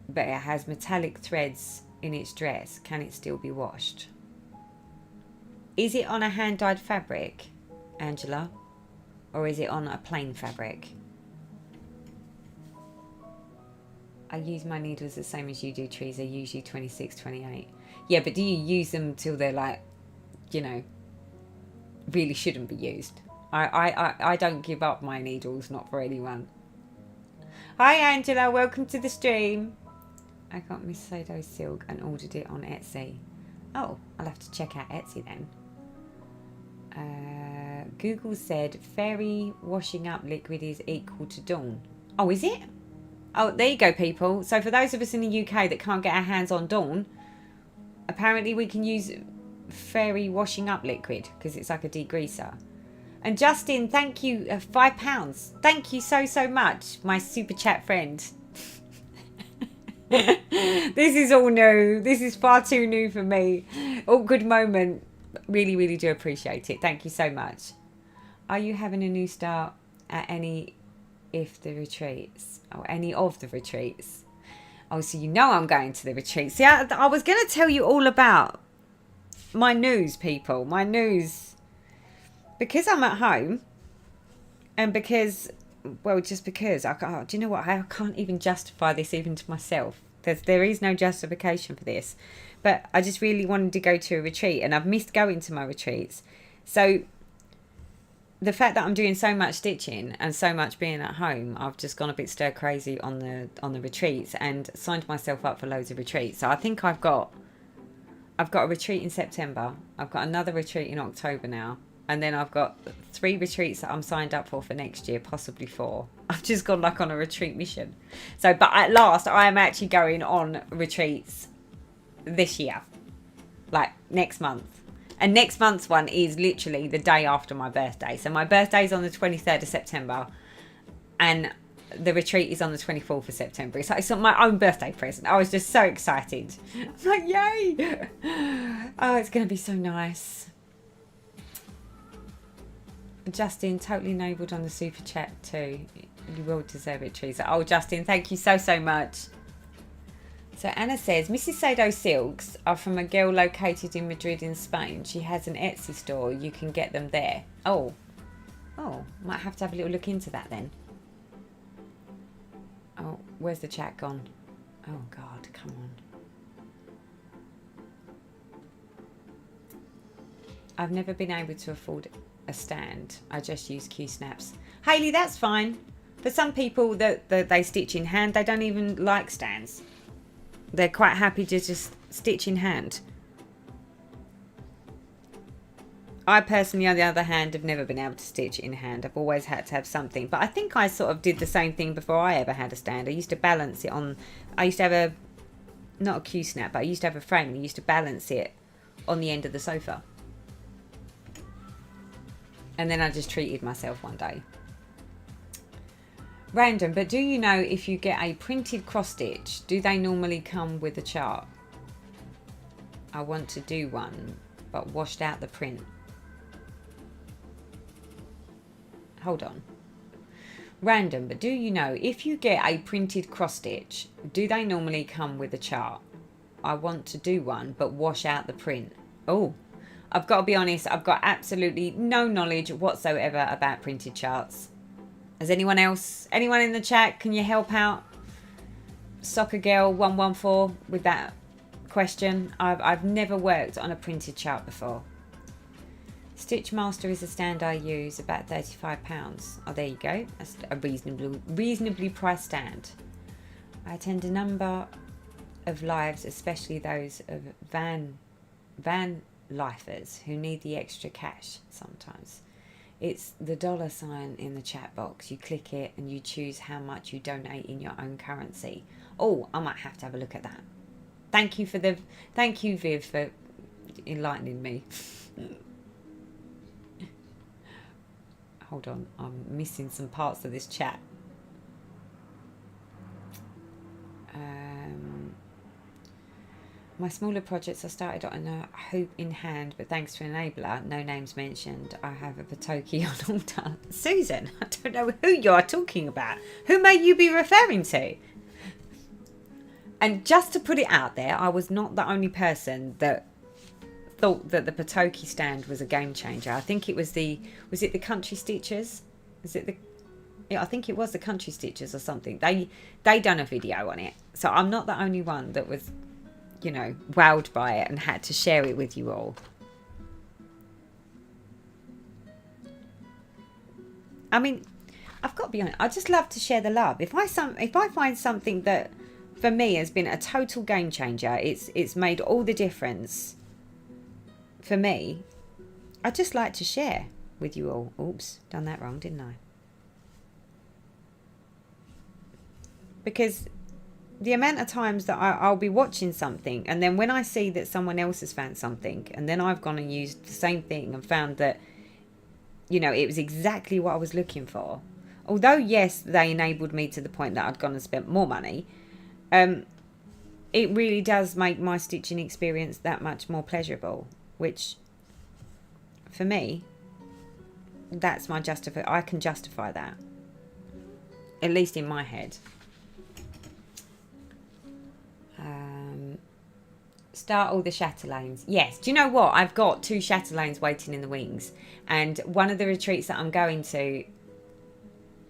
but it has metallic threads in its dress. Can it still be washed? Is it on a hand dyed fabric, Angela, or is it on a plain fabric? I use my needles the same as you do, Teresa, usually 26, 28. Yeah, but do you use them till they're like, you know, really shouldn't be used? I don't give up my needles, not for anyone. Hi Angela, welcome to the stream. I got Miss Sado silk and ordered it on Etsy. Oh, I'll have to check out Etsy then. Google said fairy washing up liquid is equal to Dawn. Oh, is it? Oh, there you go, people. So for those of us in the UK that can't get our hands on Dawn, apparently we can use fairy washing up liquid because it's like a degreaser. And Justin, thank you, £5. Thank you so much, my super chat friend. This is all new. This is far too new for me. Awkward moment. Really do appreciate it. Thank you so much. Are you having a new start at any of the retreats? Oh, so you know I'm going to the retreat. See, I was going to tell you all about my news, people. My news. Because I'm at home. And because, well, just because. Do you know what? I can't even justify this even to myself. There is no justification for this. But I just really wanted to go to a retreat, and I've missed going to my retreats. So the fact that I'm doing so much stitching and so much being at home, I've just gone a bit stir crazy on the retreats and signed myself up for loads of retreats. So I think I've got a retreat in September. I've got another retreat in October now. And then I've got 3 retreats that I'm signed up for next year, possibly 4. I've just gone like on a retreat mission. So, but at last, I am actually going on retreats this year, like next month. And next month's one is literally the day after my birthday. So my birthday is on the 23rd of September, and the retreat is on the 24th of September. It's my own birthday present. I was just so excited. I'm like, yay! Oh, it's going to be so nice. Justin, totally enabled on the super chat too. You will deserve it, Teresa. Oh, Justin, thank you so much. So Anna says, Mrs. Sado silks are from a girl located in Madrid in Spain. She has an Etsy store. You can get them there. Oh, might have to have a little look into that then. Oh, where's the chat gone? Oh God, come on. I've never been able to afford a stand. I just use Q-snaps. Hayley, that's fine. For some people that they stitch in hand, they don't even like stands. They're quite happy to just stitch in hand. I personally, on the other hand, have never been able to stitch in hand. I've always had to have something. But I think I sort of did the same thing before I ever had a stand. I used to balance it on... I used to have not a Q-snap, but I used to have a frame. And I used to balance it on the end of the sofa. And then I just treated myself one day. Random, but do you know if you get a printed cross stitch, do they normally come with a chart? I want to do one, but washed out the print. Hold on. Random, but do you know if you get a printed cross stitch, do they normally come with a chart? I want to do one, but wash out the print. Oh. I've got to be honest, I've got absolutely no knowledge whatsoever about printed charts. Has anyone in the chat, can you help out Soccer Girl 114 with that question? I've never worked on a printed chart before. Stitch Master is a stand I use, about £35. Oh, there you go. That's a reasonably priced stand. I attend a number of lives, especially those of van lifers who need the extra cash sometimes. It's the $sign in the chat box. You click it and you choose how much you donate in your own currency. Oh, I might have to have a look at that. Thank you, Viv, for enlightening me. Hold on, I'm missing some parts of this chat. My smaller projects I started on a hoop in hand, but thanks to Enabler, no names mentioned, I have a Patoki on altar. Susan, I don't know who you are talking about. Who may you be referring to? And just to put it out there, I was not the only person that thought that the Patoki stand was a game changer. I think it was the Country Stitchers? I think it was the Country Stitchers or something. They done a video on it. So I'm not the only one that was, wowed by it and had to share it with you all. I mean, I've got to be honest, I just love to share the love. If I find something that for me has been a total game changer, it's made all the difference for me, I just like to share with you all. Oops, done that wrong, didn't I? Because the amount of times that I'll be watching something, and then when I see that someone else has found something, and then I've gone and used the same thing and found that, it was exactly what I was looking for. Although, yes, they enabled me to the point that I'd gone and spent more money, it really does make my stitching experience that much more pleasurable, which, for me, that's my I can justify that. At least in my head. Start all the chatelaines. Yes. Do you know what? I've got 2 chatelaines waiting in the wings. And one of the retreats that I'm going to,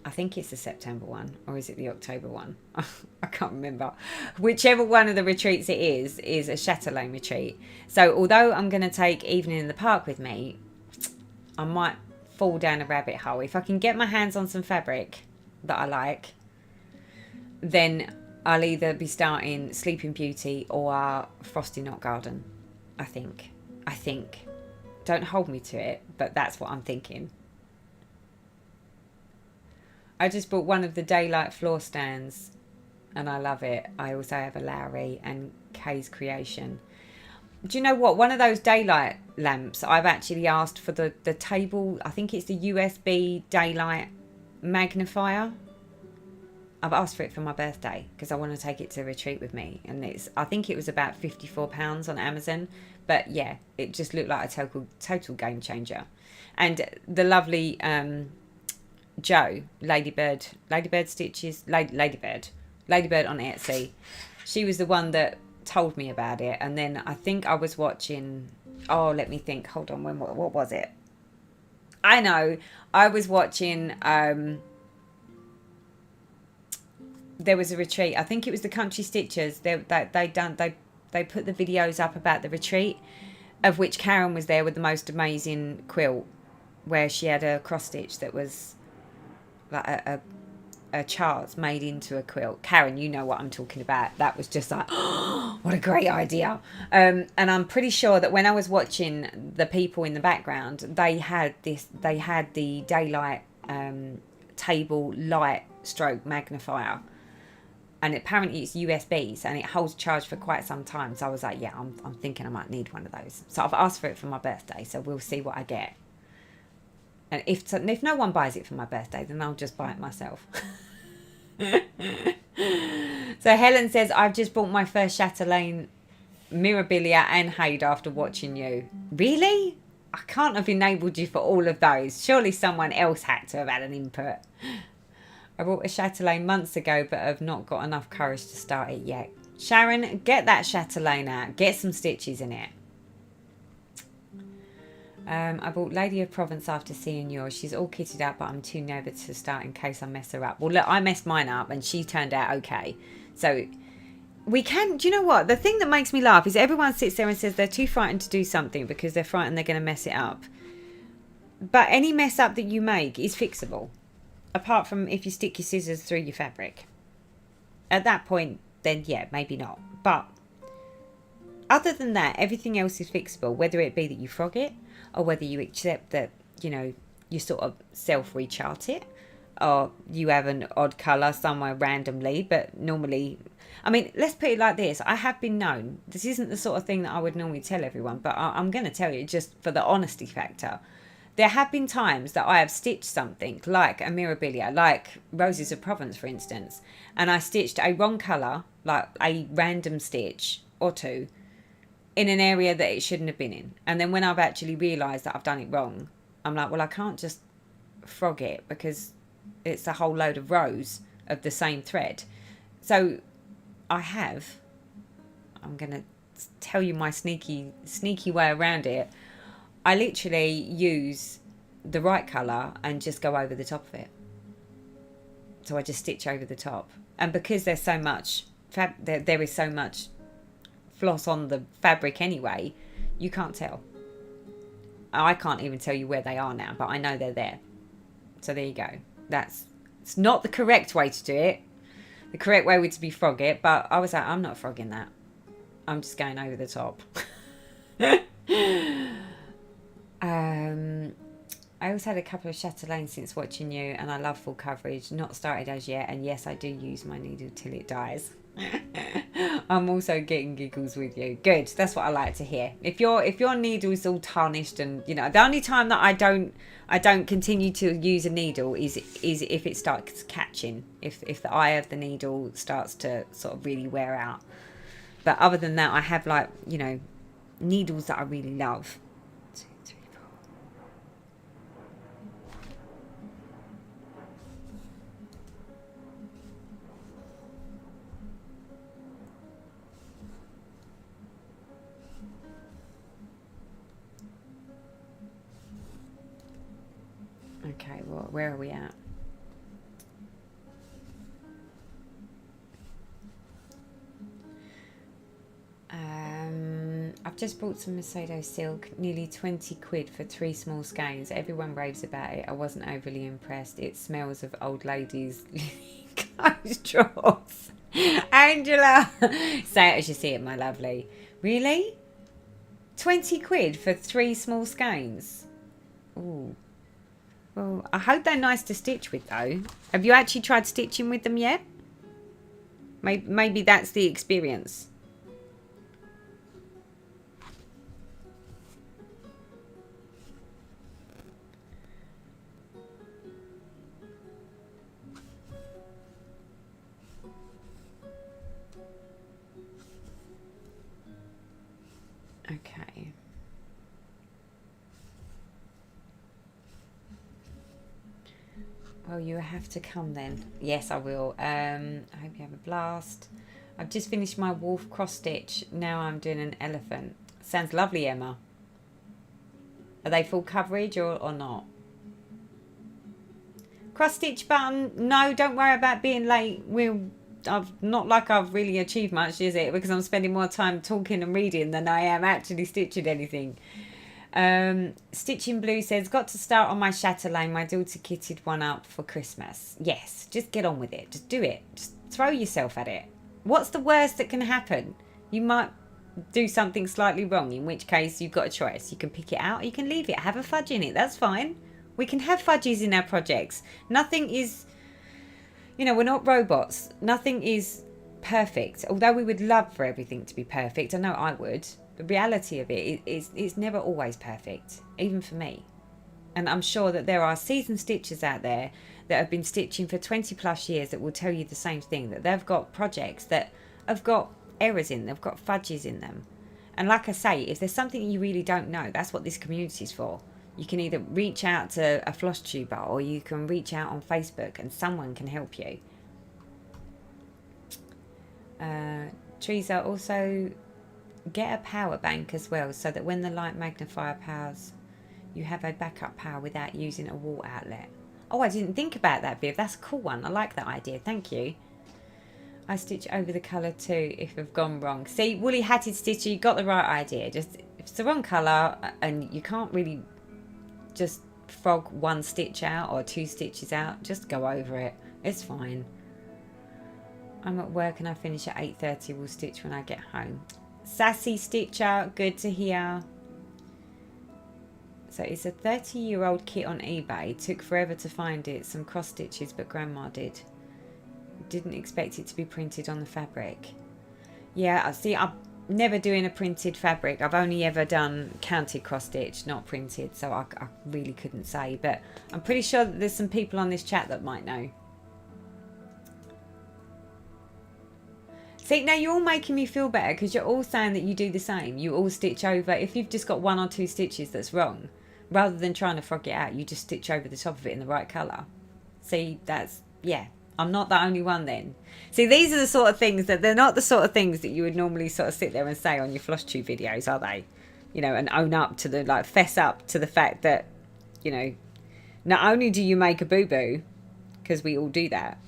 I think it's the September one, or is it the October one? I can't remember. Whichever one of the retreats it is a chatelaine retreat. So although I'm going to take Evening in the Park with me, I might fall down a rabbit hole. If I can get my hands on some fabric that I like, then I'll either be starting Sleeping Beauty or Frosty Knot Garden. I think. Don't hold me to it, but that's what I'm thinking. I just bought one of the Daylight floor stands and I love it. I also have a Lowry and Kay's Creation. Do you know what? One of those Daylight lamps, I've actually asked for the table. I think it's the USB Daylight magnifier. I've asked for it for my birthday because I want to take it to a retreat with me. And I think it was about £54 on Amazon. But yeah, it just looked like a total game changer. And the lovely Jo, Ladybird Stitches, Ladybird on Etsy. She was the one that told me about it. And then I think I was watching, let me think. Hold on, what was it? I know, I was watching, there was a retreat. I think it was the Country Stitchers. They put the videos up about the retreat, of which Karen was there with the most amazing quilt, where she had a cross stitch that was like a chart made into a quilt. Karen, you know what I'm talking about. That was just like, oh, what a great idea. And I'm pretty sure that when I was watching the people in the background, they had the Daylight table light stroke magnifier. And apparently it's USBs and it holds charge for quite some time. So I was like, yeah, I'm thinking I might need one of those. So I've asked for it for my birthday. So we'll see what I get. And if no one buys it for my birthday, then I'll just buy it myself. So Helen says, I've just bought my first chatelaine Mirabilia and Haid after watching you. Really? I can't have enabled you for all of those. Surely someone else had to have had an input. I bought a chatelaine months ago, but have not got enough courage to start it yet. Sharon, get that chatelaine out. Get some stitches in it. I bought Lady of Provence after seeing yours. She's all kitted up, but I'm too nervous to start in case I mess her up. Well, look, I messed mine up, and she turned out okay. So we can... Do you know what? The thing that makes me laugh is everyone sits there and says they're too frightened to do something because they're frightened they're going to mess it up. But any mess up that you make is fixable. Apart from if you stick your scissors through your fabric. At that point, then yeah, maybe not. But other than that, everything else is fixable. Whether it be that you frog it, or whether you accept that, you know, you sort of self-rechart it, or you have an odd colour somewhere randomly, but normally... I mean, let's put it like this. I have been known. This isn't the sort of thing that I would normally tell everyone, but I'm going to tell you just for the honesty factor. There have been times that I have stitched something like a Mirabilia, like Roses of Provence, for instance, and I stitched a wrong colour, like a random stitch or two, in an area that it shouldn't have been in. And then when I've actually realised that I've done it wrong, I'm like, well, I can't just frog it because it's a whole load of rows of the same thread. So I'm going to tell you my sneaky way around it. I literally use the right colour and just go over the top of it. So I just stitch over the top. And because there's so much, there is so much floss on the fabric anyway, you can't tell. I can't even tell you where they are now, but I know they're there. So there you go. It's not the correct way to do it. The correct way would be frog it, but I was like, I'm not frogging that. I'm just going over the top. I also had a couple of chatelaines since watching you, and I love full coverage. Not started as yet, and yes, I do use my needle till it dies. I'm also getting giggles with you. Good, that's what I like to hear. If your needle's all tarnished, and you know, the only time that I don't continue to use a needle is if it starts catching. If the eye of the needle starts to sort of really wear out. But other than that, I have, like, you know, needles that I really love. 2, 3, 4. Okay, well, where are we at? just bought some Macedo silk, nearly 20 quid for 3 small skeins. Everyone raves about it. I wasn't overly impressed. It smells of old ladies' clothes drawers. Angela! Say it as you see it, my lovely. Really? 20 quid for 3 small skeins? Ooh. Well, I hope they're nice to stitch with, though. Have you actually tried stitching with them yet? Maybe that's the experience. Okay. Well, you have to come then. Yes, I will. I hope you have a blast. I've just finished my wolf cross stitch. Now I'm doing an elephant. Sounds lovely, Emma. Are they full coverage or not? Cross stitch button. No, don't worry about being late. I've not like I've really achieved much, is it? Because I'm spending more time talking and reading than I am actually stitching anything. Stitching Blue says, got to start on my chatelaine. My daughter kitted one up for Christmas. Yes, just get on with it. Just do it. Just throw yourself at it. What's the worst that can happen? You might do something slightly wrong, in which case you've got a choice. You can pick it out or you can leave it. Have a fudge in it. That's fine. We can have fudges in our projects. Nothing is, we're not robots. Nothing is perfect. Although we would love for everything to be perfect. I know I would. The reality of it is it's never always perfect, even for me. And I'm sure that there are seasoned stitchers out there that have been stitching for 20 plus years that will tell you the same thing, that they've got projects that have got errors in, they've got fudges in them. And like I say, if there's something you really don't know, that's what this community is for. You can either reach out to a Flosstuber or you can reach out on Facebook and someone can help you. Teresa, also get a power bank as well so that when the light magnifier powers, you have a backup power without using a wall outlet. Oh, I didn't think about that, Viv. That's a cool one. I like that idea. Thank you. I stitch over the colour too if I've gone wrong. See, woolly hatted stitcher, you got the right idea. Just if it's the wrong colour and you can't really just frog one stitch out or 2 stitches out, just go over it. It's fine. I'm at work and I finish at 8:30. We'll stitch when I get home. Sassy stitcher, good to hear. So it's a 30-year-old kit on eBay. Took forever to find it. Some cross stitches, but Grandma did. Didn't expect it to be printed on the fabric. Yeah, see, I'm never doing a printed fabric. I've only ever done counted cross stitch, not printed. So I really couldn't say. But I'm pretty sure that there's some people on this chat that might know. See, now you're all making me feel better because you're all saying that you do the same. You all stitch over. If you've just got 1 or 2 stitches that's wrong, rather than trying to frog it out, you just stitch over the top of it in the right colour. See, that's, yeah, I'm not the only one then. See, these are the sort of things that they're not the sort of things that you would normally sort of sit there and say on your Flosstube videos, are they? And own up to the, like, fess up to the fact that, not only do you make a boo-boo, because we all do that,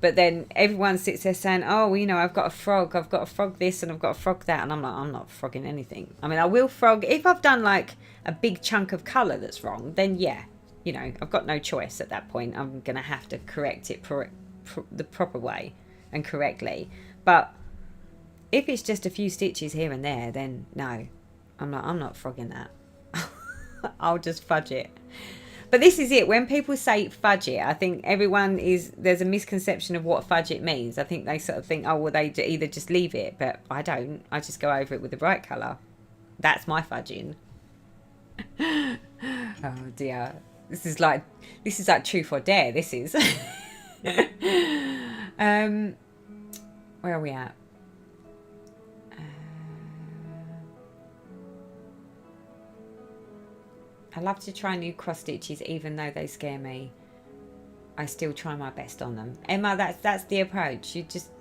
but then everyone sits there saying, oh, I've got to frog this and I've got to frog that. And I'm like, I'm not frogging anything. I mean, I will frog, if I've done like a big chunk of colour that's wrong, then yeah, I've got no choice at that point. I'm going to have to correct it the proper way and correctly. But if it's just a few stitches here and there, then no, I'm not frogging that. I'll just fudge it. But this is it. When people say fudge it, I think there's a misconception of what fudge it means. I think they sort of think, oh, well, they either just leave it. But I don't. I just go over it with the bright colour. That's my fudging. Oh, dear. This is like truth or dare, this is. Where are we at? I love to try new cross stitches even though they scare me. I still try my best on them. Emma, that's the approach. You just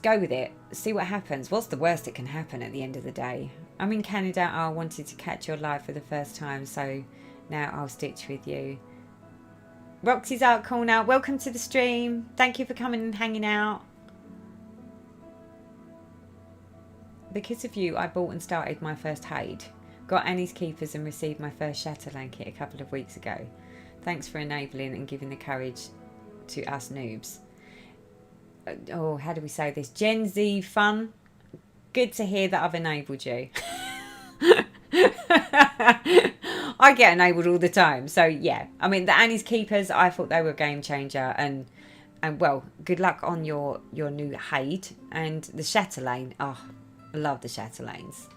go with it. See what happens. What's the worst that can happen at the end of the day? I'm in Canada. I wanted to catch your live for the first time, so now I'll stitch with you. Roxy's Art Corner, welcome to the stream. Thank you for coming and hanging out. Because of you, I bought and started my first Haid. Got Annie's Keepers and received my first Chatelaine kit a couple of weeks ago. Thanks for enabling and giving the courage to us noobs. Oh, how do we say this? Gen Z fun. Good to hear that I've enabled you. I get enabled all the time. So yeah, I mean the Annie's Keepers, I thought they were a game changer, and well, good luck on your new Haid and the Chatelaine. Oh, I love the Chatelaines.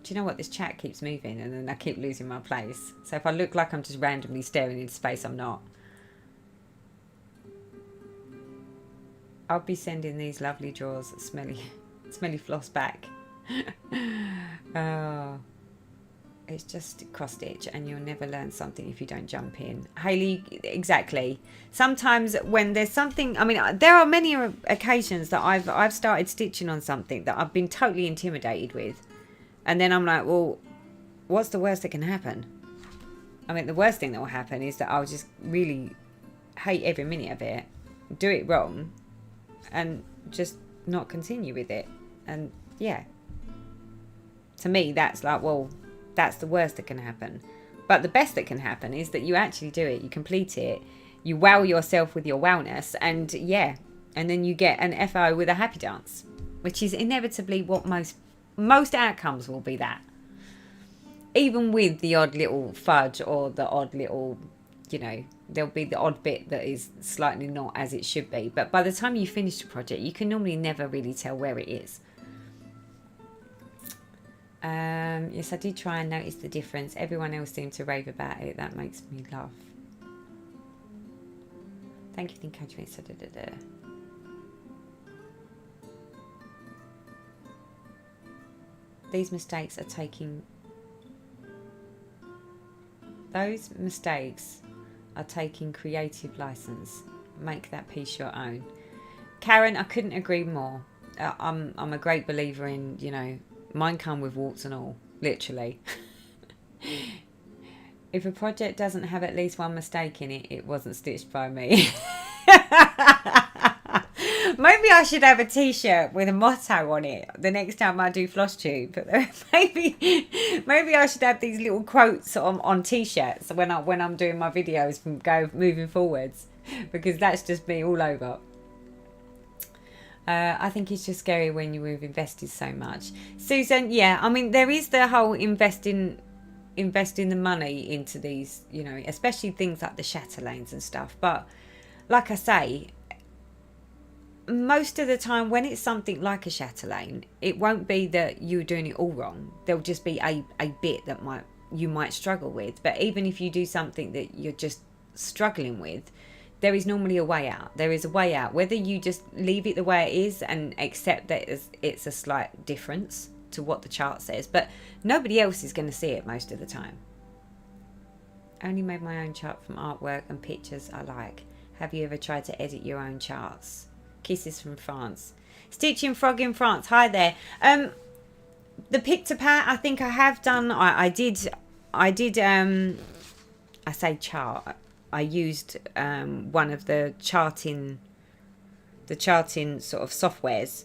Do you know what? This chat keeps moving and then I keep losing my place. So if I look like I'm just randomly staring into space, I'm not. I'll be sending these lovely drawers, smelly floss back. Oh, it's just cross stitch and you'll never learn something if you don't jump in. Hayley, exactly. Sometimes when there's something, I mean, there are many occasions that I've started stitching on something that I've been totally intimidated with. And then I'm like, well, what's the worst that can happen? I mean, the worst thing that will happen is that I'll just really hate every minute of it, do it wrong, and just not continue with it. And yeah, to me, that's like, well, that's the worst that can happen. But the best that can happen is that you actually do it, you complete it, you wow yourself with your wellness, and yeah, and then you get an FO with a happy dance, which is inevitably what most outcomes will be that. Even with the odd little fudge or the odd little, you know, there'll be the odd bit that is slightly not as it should be. But by the time you finish the project, you can normally never really tell where it is. Yes, I did try and notice the difference. Everyone else seemed to rave about it. That makes me laugh. Thank you for the encouragement. Those mistakes are taking creative license. Make that piece your own. Karen, I couldn't agree more. I'm a great believer in, you know, mine come with warts and all, literally. If a project doesn't have at least one mistake in it, it wasn't stitched by me. Maybe I should have a t-shirt with a motto on it the next time I do Flosstube. Maybe I should have these little quotes on t-shirts when I'm doing my videos from moving forwards, because that's just me all over. I think it's just scary when you've invested so much. Susan, yeah, I mean, there is the whole investing the money into these, you know, especially things like the Chatelaines and stuff. But like I say, most of the time when it's something like a Chatelaine, it won't be that you're doing it all wrong. There'll just be a bit that you might struggle with. But even if you do something that you're just struggling with, there is normally a way out. There is a way out. Whether you just leave it the way it is and accept that it's a slight difference to what the chart says, but nobody else is going to see it most of the time. I only made my own chart from artwork and pictures I like. Have you ever tried to edit your own charts? Kisses from France. Stitching Frog in France. Hi there. The Pick to Pat, I think I have done. I did. I say chart. I used one of the charting sort of softwares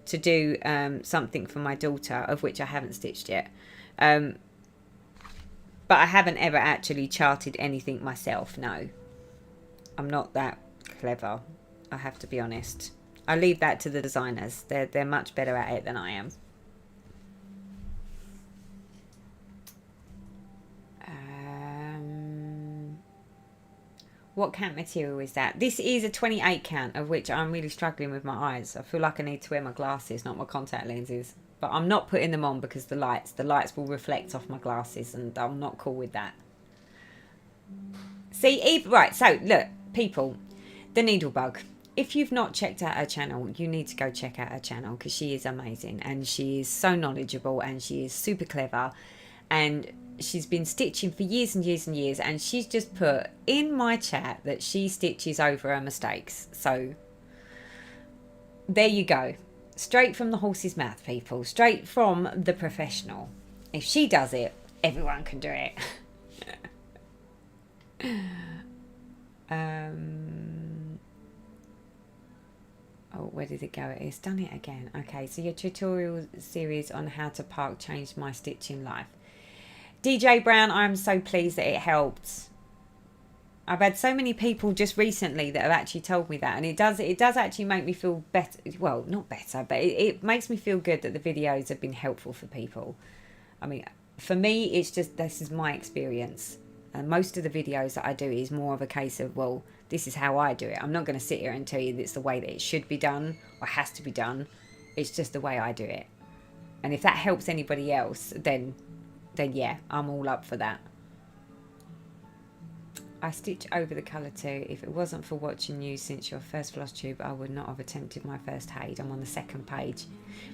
to do something for my daughter, of which I haven't stitched yet. But I haven't ever actually charted anything myself. No, I'm not that clever. I have to be honest. I leave that to the designers. They're much better at it than I am. What count material is that? This is a 28 count, of which I'm really struggling with my eyes. I feel like I need to wear my glasses, not my contact lenses. But I'm not putting them on because the lights will reflect off my glasses, and I'm not cool with that. See, right, so look, people, the Needlebug. If you've not checked out her channel, you need to go check out her channel, because she is amazing and she is so knowledgeable and she is super clever, and she's been stitching for years and years and years, and she's just put in my chat that she stitches over her mistakes. So there you go. Straight from the horse's mouth, people. Straight from the professional. If she does it, everyone can do it. Oh, where did it go? It's done it again. Okay, so your tutorial series on how to park changed my stitching life. DJ Brown, I'm so pleased that it helped. I've had so many people just recently that have actually told me that, and it does actually make me feel better. Well, not better, but it makes me feel good that the videos have been helpful for people. I mean, for me, it's just, this is my experience. And most of the videos that I do is more of a case of, well, this is how I do it. I'm not going to sit here and tell you that it's the way that it should be done or has to be done. It's just the way I do it. And if that helps anybody else, then yeah, I'm all up for that. I stitch over the colour too. If it wasn't for watching you since your first Flosstube, I would not have attempted my first Haid. I'm on the second page.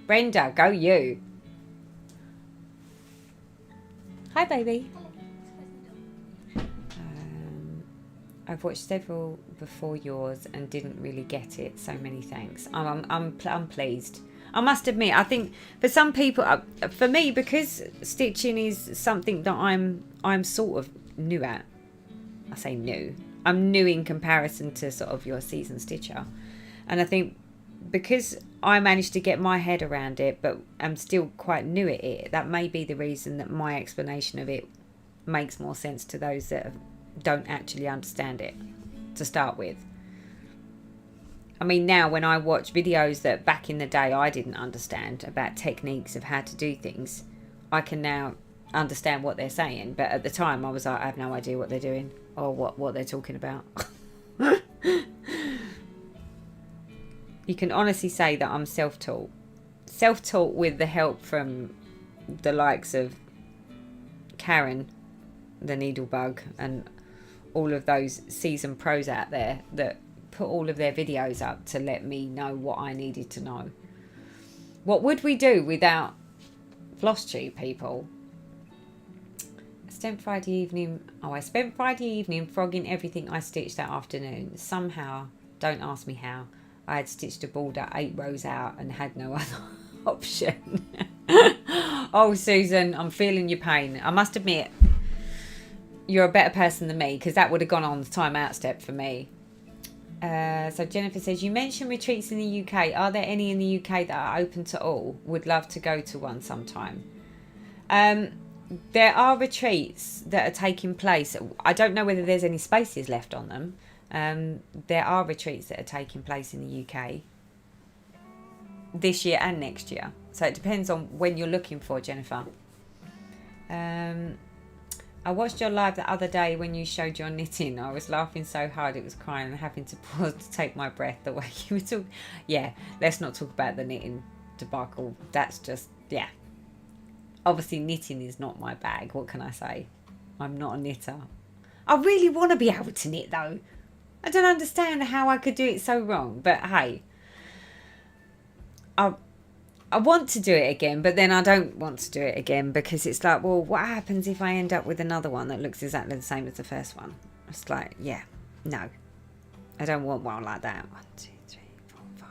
Brenda, go you. Hi, baby. I've watched several before yours and didn't really get it. So many thanks. I'm pleased. I must admit, I think for some people, for me, because stitching is something that I'm sort of new at. I say new. I'm new in comparison to sort of your seasoned stitcher. And I think because I managed to get my head around it, but I'm still quite new at it, that may be the reason that my explanation of it makes more sense to those that don't actually understand it to start with. I mean, now when I watch videos that back in the day I didn't understand about techniques of how to do things, I can now understand what they're saying. But at the time I was like, I have no idea what they're doing or what they're talking about. You can honestly say that I'm self-taught. Self-taught with the help from the likes of Karen, the Needlebug, and all of those seasoned pros out there that put all of their videos up to let me know what I needed to know. What would we do without Flosstube, people? I spent Friday evening frogging everything I stitched that afternoon. Somehow, don't ask me how, I had stitched a border 8 rows out and had no other option. Oh, Susan, I'm feeling your pain. I must admit, you're a better person than me, because that would have gone on the timeout step for me. So Jennifer says, you mentioned retreats in the UK. Are there any in the UK that are open to all? Would love to go to one sometime. There are retreats that are taking place. I don't know whether there's any spaces left on them. There are retreats that are taking place in the UK this year and next year. So it depends on when you're looking for, Jennifer. I watched your live the other day when you showed your knitting. I was laughing so hard it was crying and having to pause to take my breath the way you were talking. Yeah, let's not talk about the knitting debacle. That's just, yeah. Obviously, knitting is not my bag. What can I say? I'm not a knitter. I really want to be able to knit, though. I don't understand how I could do it so wrong. But hey, I want to do it again, but then I don't want to do it again because it's like, well, what happens if I end up with another one that looks exactly the same as the first one? It's like, yeah, no. I don't want one like that. 1, 2, 3, 4, 5.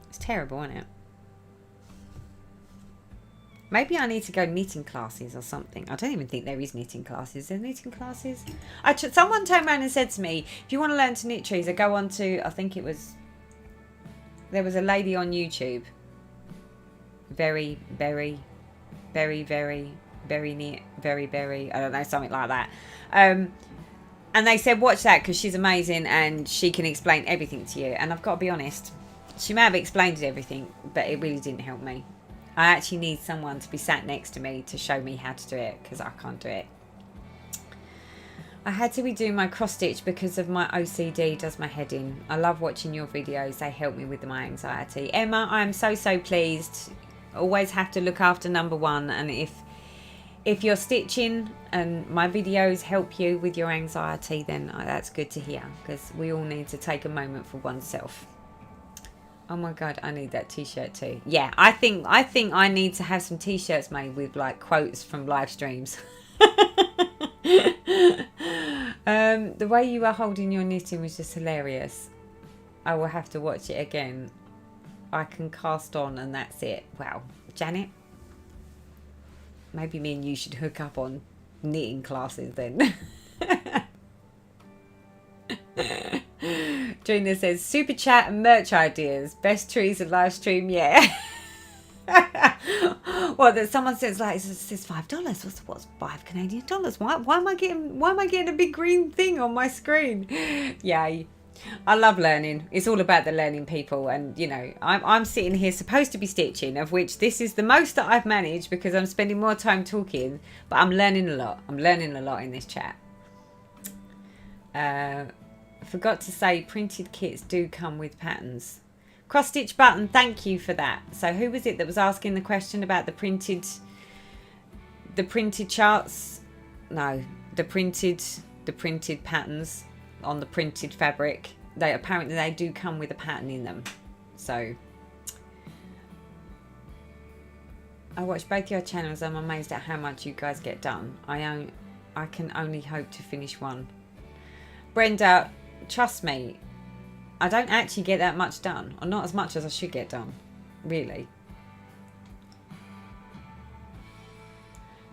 It's terrible, isn't it? Maybe I need to go knitting classes or something. I don't even think there is knitting classes. Is there knitting classes? Someone turned around and said to me, if you want to learn to knit, Teresa, go on to, I think it was, there was a lady on YouTube. Very neat, I don't know, something like that. And they said, watch that because she's amazing and she can explain everything to you. And I've got to be honest, she may have explained everything, but it really didn't help me. I actually need someone to be sat next to me to show me how to do it because I can't do it. I had to redo my cross stitch because of my OCD does my head in. I love watching your videos. They help me with my anxiety. Emma, I'm so pleased. Always have to look after number one. And if you're stitching and my videos help you with your anxiety, then that's good to hear because we all need to take a moment for oneself. Oh my God, I need that t-shirt too. Yeah, I think I need to have some t-shirts made with like quotes from live streams. The way you were holding your knitting was just hilarious. I will have to watch it again. I can cast on and that's it. Wow. Janet, maybe me and you should hook up on knitting classes then. Trina says, super chat and merch ideas. Best Teresa live stream, yeah. Well, that someone says like it says $5. What's $5 Canadian dollars? Why am I getting a big green thing on my screen? Yay. I love learning. It's all about the learning, people. And you know, I'm sitting here supposed to be stitching, of which this is the most that I've managed because I'm spending more time talking, but I'm learning a lot. I'm learning a lot in this chat. Forgot to say printed kits do come with patterns. Cross stitch button, thank you for that. So who was it that was asking the question about the printed charts? No, the printed patterns on the printed fabric. They apparently do come with a pattern in them. So I watch both your channels. I'm amazed at how much you guys get done. I can only hope to finish one. Brenda, trust me, I don't actually get that much done, or not as much as I should get done, really.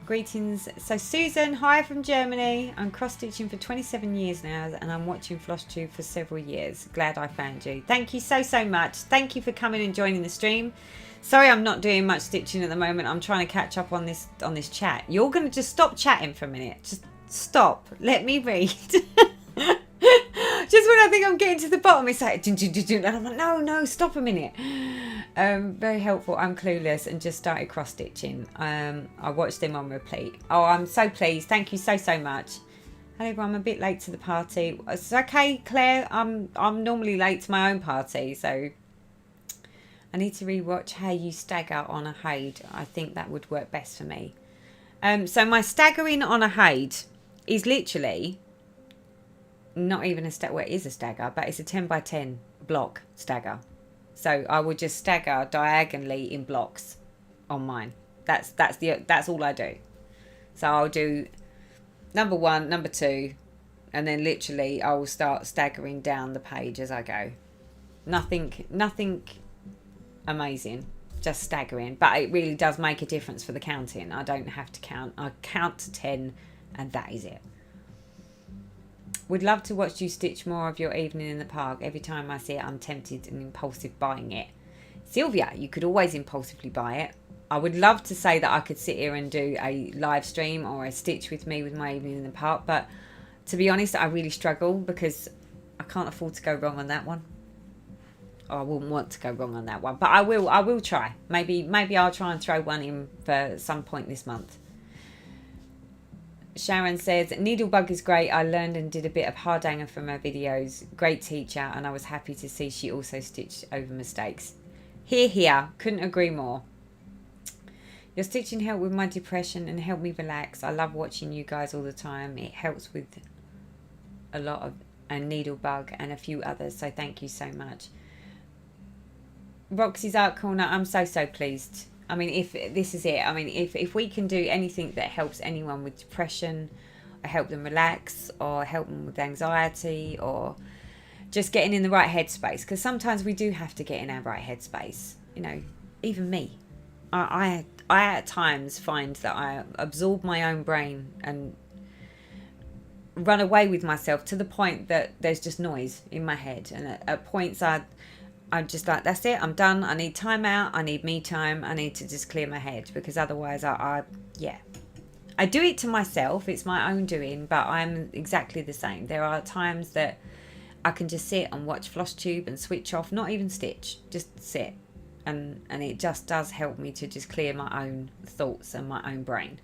Greetings. So Susan, hi from Germany. I'm cross-stitching for 27 years now, and I'm watching Flosstube for several years. Glad I found you. Thank you so much. Thank you for coming and joining the stream. Sorry I'm not doing much stitching at the moment. I'm trying to catch up on this chat. You're going to just stop chatting for a minute. Just stop. Let me read. Just when I think I'm getting to the bottom, it's like, and I'm like, no, stop a minute. Very helpful. I'm clueless and just started cross stitching. I watched them on repeat. Oh, I'm so pleased. Thank you so much. Hello, everyone. I'm a bit late to the party. It's okay, Claire. I'm normally late to my own party, so I need to rewatch how you stagger on a Haid. I think that would work best for me. So my staggering on a Haid is literally not even a stagger. Well, it is a stagger, but it's a 10 by 10 block stagger. So I would just stagger diagonally in blocks on mine. That's all I do. So I'll do number 1, number 2, and then literally I will start staggering down the page as I go. Nothing amazing, just staggering. But it really does make a difference for the counting. I don't have to count. I count to 10, and that is it. Would love to watch you stitch more of your evening in the park. Every time I see it, I'm tempted and impulsive buying it. Sylvia, you could always impulsively buy it. I would love to say that I could sit here and do a live stream or a stitch with me with my evening in the park, but to be honest, I really struggle because I can't afford to go wrong on that one. Or I wouldn't want to go wrong on that one, but I will try. Maybe I'll try and throw one in for some point this month. Sharon says, Needlebug is great. I learned and did a bit of hardhanger from her videos. Great teacher, and I was happy to see she also stitched over mistakes. Here. Couldn't agree more. Your stitching helped with my depression and helped me relax. I love watching you guys all the time. It helps with a lot of Needlebug and a few others, so thank you so much. Roxy's Art Corner, I'm so pleased. I mean, if this is it, I mean, if we can do anything that helps anyone with depression, or help them relax, or help them with anxiety, or just getting in the right headspace, because sometimes we do have to get in our right headspace. You know, even me, I at times find that I absorb my own brain and run away with myself to the point that there's just noise in my head, and at points I'm just like, that's it, I'm done. I need time out. I need me time. I need to just clear my head, because otherwise I do it to myself. It's my own doing, but I'm exactly the same. There are times that I can just sit and watch Flosstube and switch off, not even stitch, just sit. And it just does help me to just clear my own thoughts and my own brain.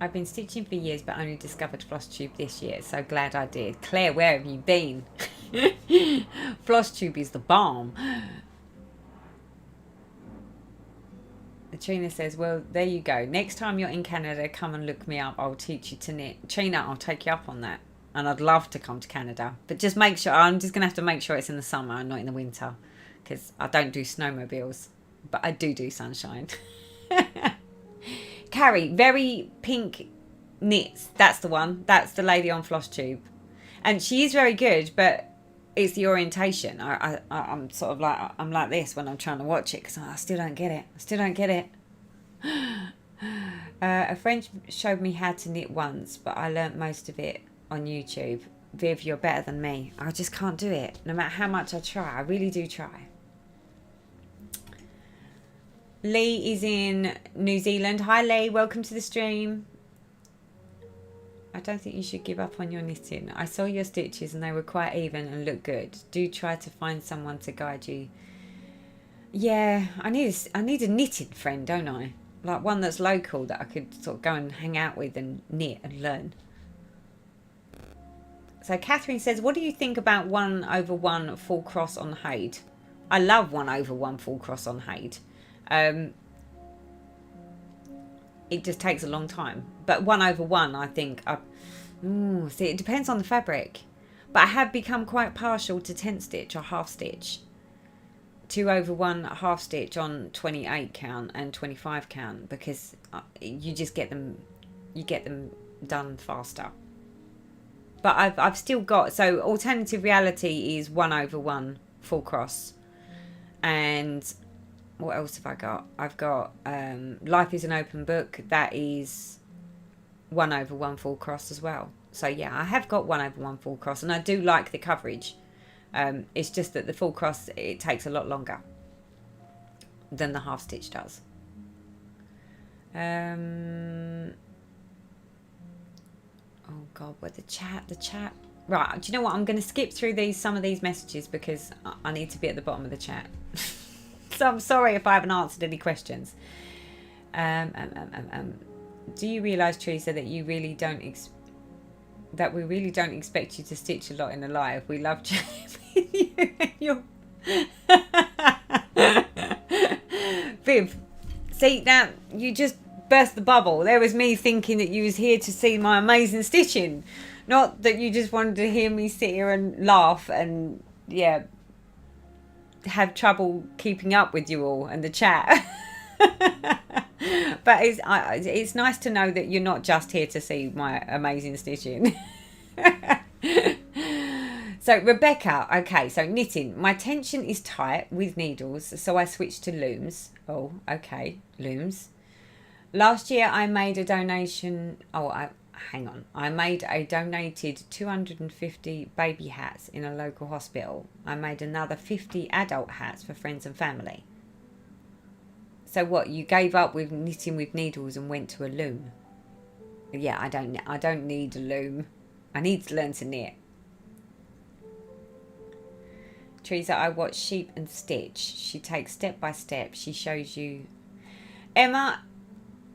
I've been stitching for years, but only discovered Flosstube this year. So glad I did. Claire, where have you been? Flosstube is the bomb. Trina says, well, there you go. Next time you're in Canada, come and look me up. I'll teach you to knit. Trina, I'll take you up on that. And I'd love to come to Canada. But just make sure, I'm just going to have to make sure it's in the summer and not in the winter. Because I don't do snowmobiles. But I do sunshine. Carrie, very pink knits. That's the one. That's the lady on Flosstube. And she is very good, but it's the orientation. I'm sort of like, I'm like this when I'm trying to watch it because I still don't get it. I still don't get it. A friend showed me how to knit once, but I learnt most of it on YouTube. Viv, you're better than me. I just can't do it, no matter how much I try. I really do try. Lee is in New Zealand. Hi Lee, welcome to the stream. I don't think you should give up on your knitting. I saw your stitches and they were quite even and look good. Do try to find someone to guide you. Yeah, I need a knitting friend, don't I? Like one that's local that I could sort of go and hang out with and knit and learn. So Catherine says, what do you think about 1/1 full cross on Haid? I love 1/1 full cross on Haid. It just takes a long time. But 1/1, I think, see, it depends on the fabric. But I have become quite partial to 10 stitch or half stitch. 2/1 half stitch on 28 count and 25 count because you just get them done faster. But I've still got, so alternative reality is 1/1 full cross. And what else have I got? I've got Life is an Open Book. That is 1/1 full cross as well. So yeah, I have got 1/1 full cross and I do like the coverage. It's just that the full cross, it takes a lot longer than the half stitch does. Oh God, what the chat. Right, do you know what? I'm going to skip through some of these messages because I need to be at the bottom of the chat. So I'm sorry if I haven't answered any questions. Do you realise, Teresa, that you really don't that we really don't expect you to stitch a lot in a live? We love chatting you. Viv, see, now you just burst the bubble. There was me thinking that you was here to see my amazing stitching, not that you just wanted to hear me sit here and laugh and yeah, have trouble keeping up with you all and the chat. But it's nice to know that you're not just here to see my amazing stitching. So Rebecca, okay, so knitting. My tension is tight with needles, so I switched to looms. Oh, okay, looms. Last year I made a donation. I made a donated 250 baby hats in a local hospital. I made another 50 adult hats for friends and family. So what, you gave up with knitting with needles and went to a loom? Yeah, I don't need a loom. I need to learn to knit. Teresa, I watch Sheep and Stitch. She takes step by step. She shows you. Emma,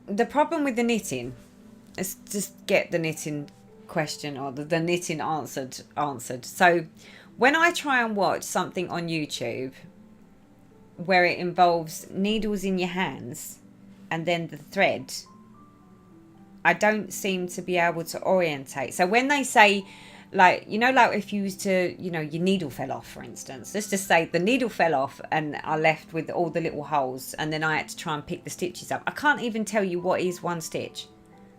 the problem with the knitting, let's just get the knitting question or the knitting answered. So when I try and watch something on YouTube where it involves needles in your hands and then the thread, I don't seem to be able to orientate. So when they say, like, you know, like if you was to, you know, your needle fell off, for instance, let's just say the needle fell off and I left with all the little holes and then I had to try and pick the stitches up. I can't even tell you what is one stitch.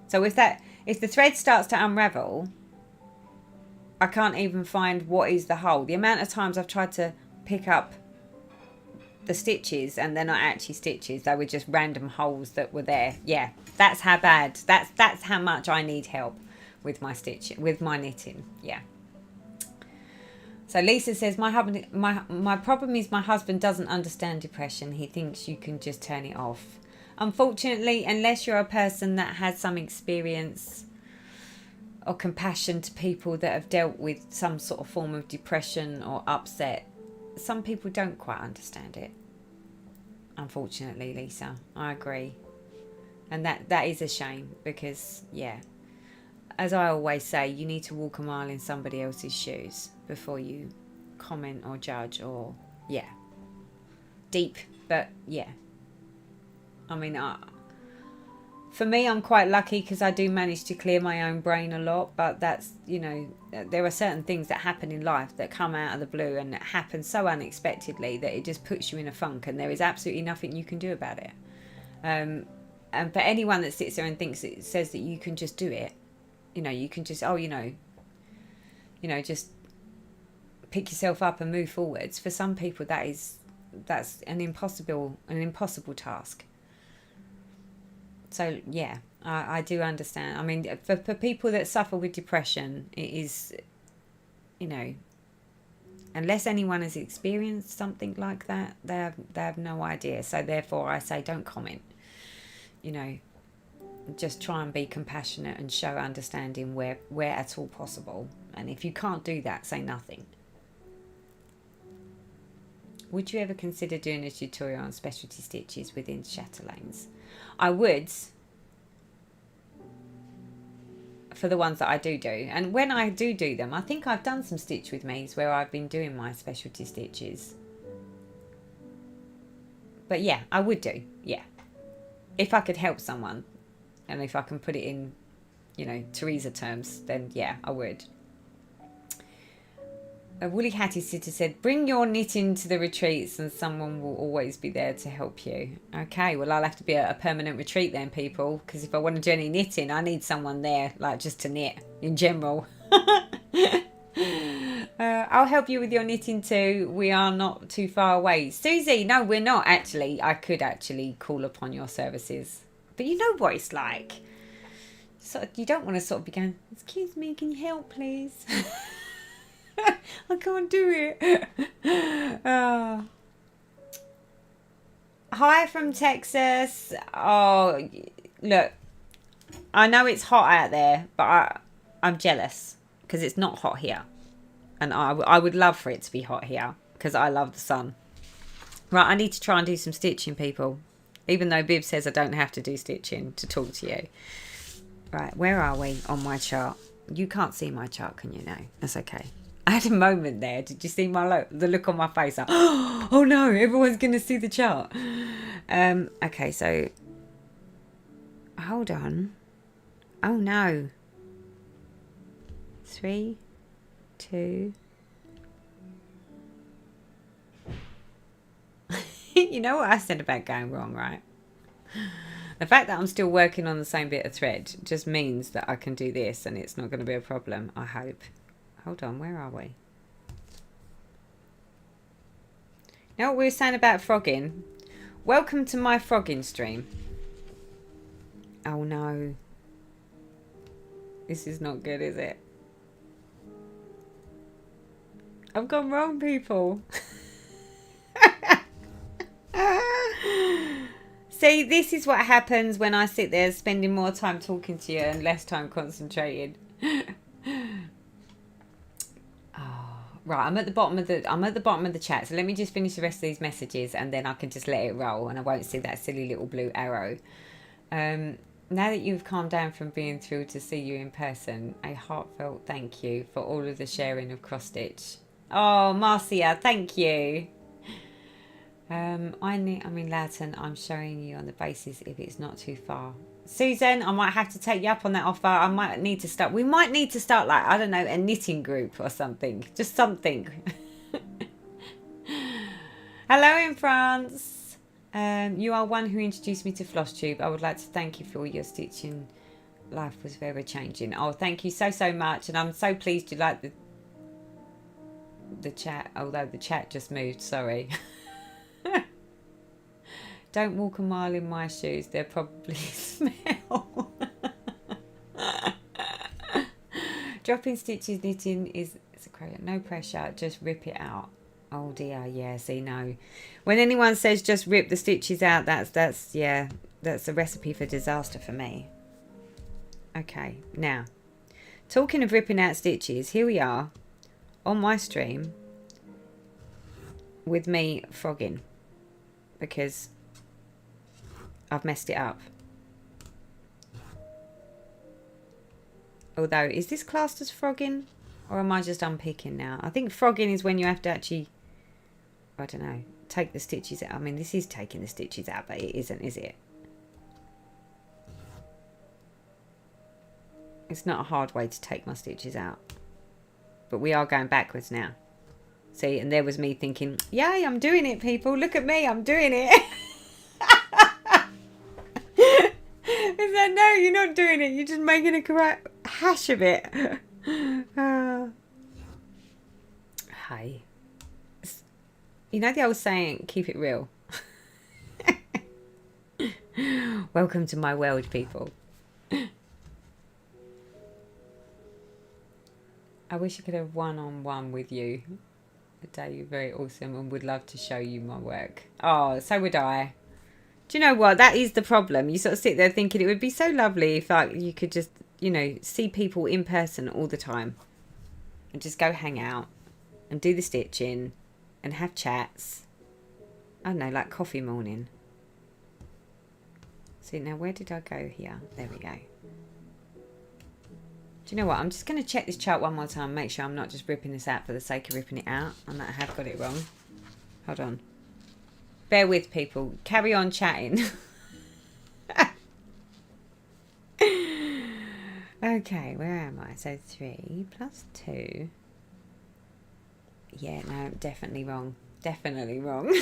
So if the thread starts to unravel, I can't even find what is the hole. The amount of times I've tried to pick up the stitches and they're not actually stitches, they were just random holes that were there. Yeah, that's how bad, that's how much I need help with my stitching, with my knitting. Yeah. So Lisa says, my problem is my husband doesn't understand depression. He thinks you can just turn it off. Unfortunately, unless you're a person that has some experience or compassion to people that have dealt with some sort of form of depression or upset, some people don't quite understand it. Unfortunately, Lisa, I agree. And that is a shame because, yeah, as I always say, you need to walk a mile in somebody else's shoes before you comment or judge or, yeah. Deep, but yeah. I mean, for me, I'm quite lucky because I do manage to clear my own brain a lot, but that's, you know, there are certain things that happen in life that come out of the blue and happen so unexpectedly that it just puts you in a funk and there is absolutely nothing you can do about it. And for anyone that sits there and thinks it says that you can just do it, you know, you can just, just pick yourself up and move forwards. For some people, that's an impossible task. So yeah, I do understand. I mean, for people that suffer with depression, it is, you know, unless anyone has experienced something like that, they have no idea. So therefore, I say don't comment. You know, just try and be compassionate and show understanding where at all possible. And if you can't do that, say nothing. Would you ever consider doing a tutorial on specialty stitches within chatelaines? I would, for the ones that I do. And when I do them, I think I've done some Stitch With Me's where I've been doing my specialty stitches. But yeah, I would do, yeah. If I could help someone, and if I can put it in, you know, Teresa terms, then yeah, I would. A Woolly Hattie Sitter said, bring your knitting to the retreats and someone will always be there to help you. Okay, well, I'll have to be a permanent retreat then, people, because if I want to do any knitting, I need someone there, like, just to knit in general. I'll help you with your knitting too. We are not too far away. Susie, no, we're not actually. I could actually call upon your services. But you know what it's like. Sort of, you don't want to sort of be going, excuse me, can you help, please? I can't do it. Hi from Texas. Oh, look, I know it's hot out there, but I'm jealous because it's not hot here. And I would love for it to be hot here because I love the sun. Right, I need to try and do some stitching, people. Even though Bib says I don't have to do stitching to talk to you. Right, where are we on my chart? You can't see my chart, can you? No, that's okay. I had a moment there. Did you see the look on my face? Like, oh no, everyone's going to see the chart. Okay, so hold on. Oh no. 3, 2. You know what I said about going wrong, right? The fact that I'm still working on the same bit of thread just means that I can do this and it's not going to be a problem, I hope. Hold on, where are we? You know what we were saying about frogging? Welcome to my frogging stream. Oh no. This is not good, is it? I've gone wrong, people. See, this is what happens when I sit there spending more time talking to you and less time concentrating. Right, I'm at the bottom of the chat, so let me just finish the rest of these messages and then I can just let it roll and I won't see that silly little blue arrow. Now that you've calmed down from being thrilled to see you in person, a heartfelt thank you for all of the sharing of cross stitch. Oh, Marcia, thank you. I'm in Loughton. I'm showing you on the basis if it's not too far. Susan, I might have to take you up on that offer. I might need to start. We might need to start, like, I don't know, a knitting group or something. Just something. Hello in France. You are one who introduced me to Flosstube. I would like to thank you for all your stitching. Life was very changing. Oh, thank you so much. And I'm so pleased you like the chat. Although the chat just moved. Sorry. Don't walk a mile in my shoes. They'll probably smell. Dropping stitches knitting is a credit. No pressure. Just rip it out. Oh dear. Yeah. See, no. When anyone says just rip the stitches out, that's a recipe for disaster for me. Okay. Now, talking of ripping out stitches, here we are on my stream with me frogging because I've messed it up. Although, is this classed as frogging? Or am I just unpicking now? I think frogging is when you have to actually, I don't know, take the stitches out. I mean, this is taking the stitches out, but it isn't, is it? It's not a hard way to take my stitches out. But we are going backwards now. See, and there was me thinking, yay, I'm doing it, people. Look at me, I'm doing it. Is that, no, you're not doing it. You're just making a correct hash of it. Okay. You know the old saying, keep it real. Welcome to my world, people. I wish I could have one-on-one with you. Today you're very awesome and would love to show you my work. Oh, so would I. Do you know what? That is the problem. You sort of sit there thinking it would be so lovely if like you could just, you know, see people in person all the time. And just go hang out. And do the stitching. And have chats. I don't know, like coffee morning. See, now where did I go here? There we go. Do you know what? I'm just going to check this chart one more time. Make sure I'm not just ripping this out for the sake of ripping it out. And that I have got it wrong. Hold on. Bear with, people. Carry on chatting. Okay, where am I? So 3 plus 2. Yeah, no, definitely wrong. Definitely wrong.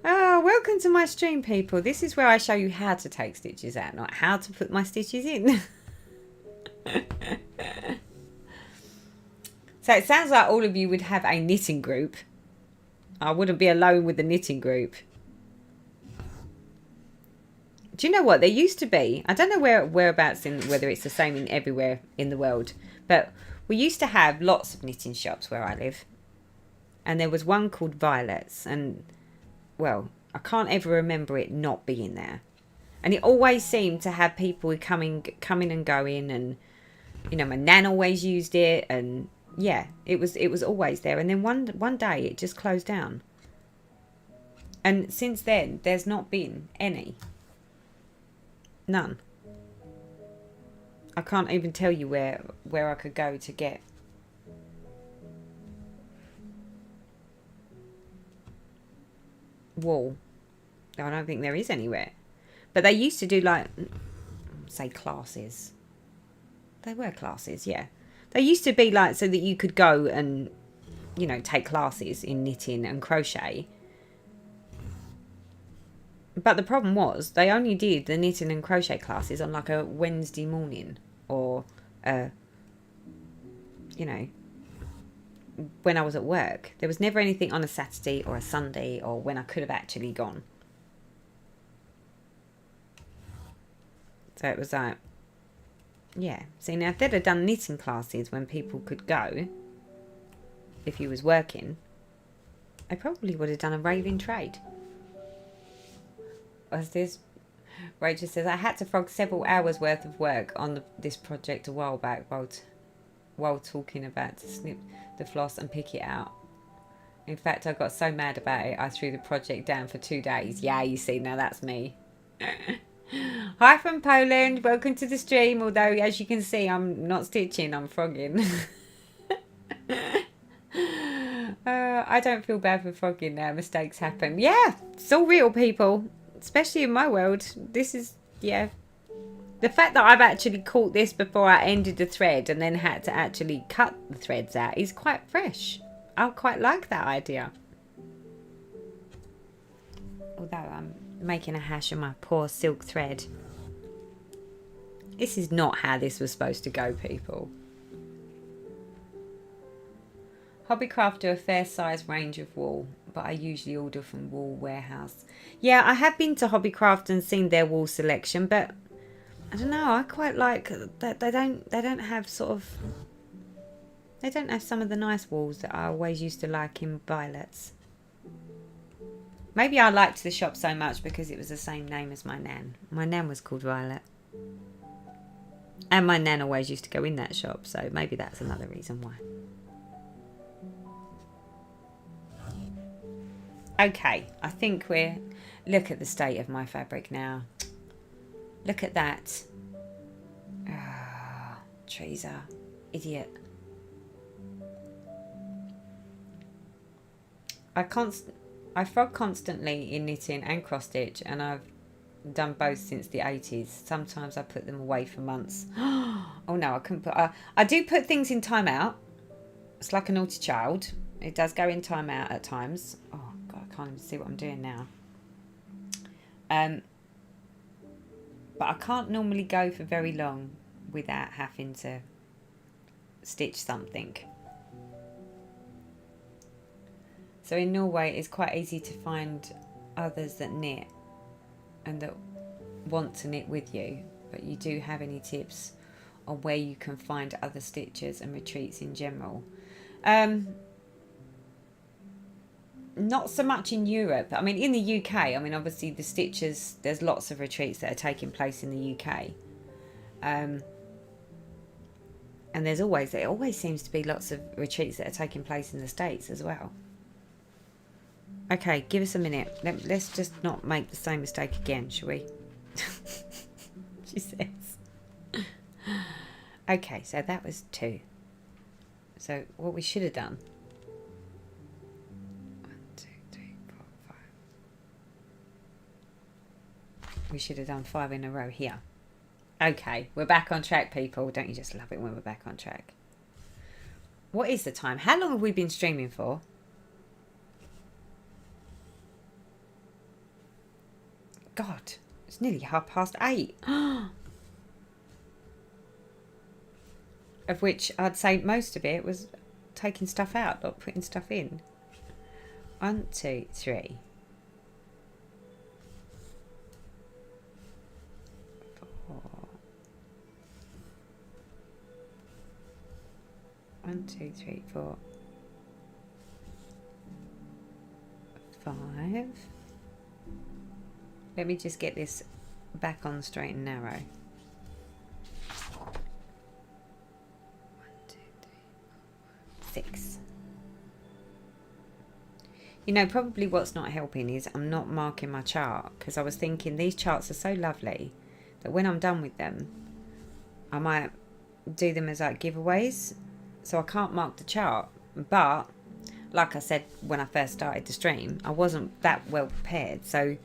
Oh, welcome to my stream, people. This is where I show you how to take stitches out, not how to put my stitches in. So it sounds like all of you would have a knitting group. I wouldn't be alone with the knitting group. Do you know what? There used to be, I don't know whereabouts whether it's the same in everywhere in the world, but we used to have lots of knitting shops where I live. And there was one called Violet's, and well, I can't ever remember it not being there. And it always seemed to have people coming and going, and you know, my nan always used it, and yeah, it was always there. And then one day it just closed down. And since then there's not been any. None. I can't even tell you where I could go to get wool. I don't think there is anywhere. But they used to do like, say, classes. They were classes, yeah. They used to be like so that you could go and, you know, take classes in knitting and crochet. But the problem was they only did the knitting and crochet classes on like a Wednesday morning or, you know, when I was at work. There was never anything on a Saturday or a Sunday or when I could have actually gone. So it was like, yeah. See, now if they'd have done knitting classes when people could go, if you was working, they probably would have done a raving trade. As this, Rachel says, I had to frog several hours worth of work on this project a while back while talking about to snip the floss and pick it out. In fact, I got so mad about it, I threw the project down for 2 days. Yeah, you see, now that's me. Hi from Poland. Welcome to the stream. Although, as you can see, I'm not stitching, I'm frogging. I don't feel bad for frogging now. Mistakes happen. Yeah, it's all real, people. Especially in my world. This is, yeah. The fact that I've actually caught this before I ended the thread and then had to actually cut the threads out is quite fresh. I quite like that idea. Although I'm making a hash of my poor silk thread. This is not how this was supposed to go, people. Hobbycraft do a fair size range of wool, but I usually order from Wool Warehouse. Yeah, I have been to Hobbycraft and seen their wool selection, but I don't know, I quite like that they don't have sort of, they don't have some of the nice wools that I always used to like in Violet's. Maybe I liked the shop so much because it was the same name as my nan. My nan was called Violet. And my nan always used to go in that shop, so maybe that's another reason why. Okay, I think we're... Look at the state of my fabric now. Look at that. Ah, Teresa. Idiot. I frog constantly in knitting and cross stitch, and I've done both since the 80s. Sometimes I put them away for months. Oh no, I couldn't put... I do put things in timeout. It's like a naughty child. It does go in timeout at times. Oh God, I can't even see what I'm doing now. But I can't normally go for very long without having to stitch something. So in Norway, it's quite easy to find others that knit and that want to knit with you. But you do have any tips on where you can find other stitchers and retreats in general? Not so much in Europe. I mean, in the UK, I mean, obviously the stitchers, there's lots of retreats that are taking place in the UK. And there always seems to be lots of retreats that are taking place in the States as well. Okay, give us a minute. Let's just not make the same mistake again, shall we? She says. Okay, so that was 2. So what we should have done. 1, 2, 3, 4, 5. We should have done 5 in a row here. Okay, we're back on track, people. Don't you just love it when we're back on track? What is the time? How long have we been streaming for? God, it's nearly 8:30. Of which I'd say most of it was taking stuff out, not putting stuff in. 1, 2, 3. 4. 1, 2, 3, 4. 5. Let me just get this back on the straight and narrow. 1, 2, 3, 4, 5, 6. You know, probably what's not helping is I'm not marking my chart, because I was thinking these charts are so lovely that when I'm done with them, I might do them as like giveaways. So I can't mark the chart. But like I said when I first started the stream, I wasn't that well prepared. So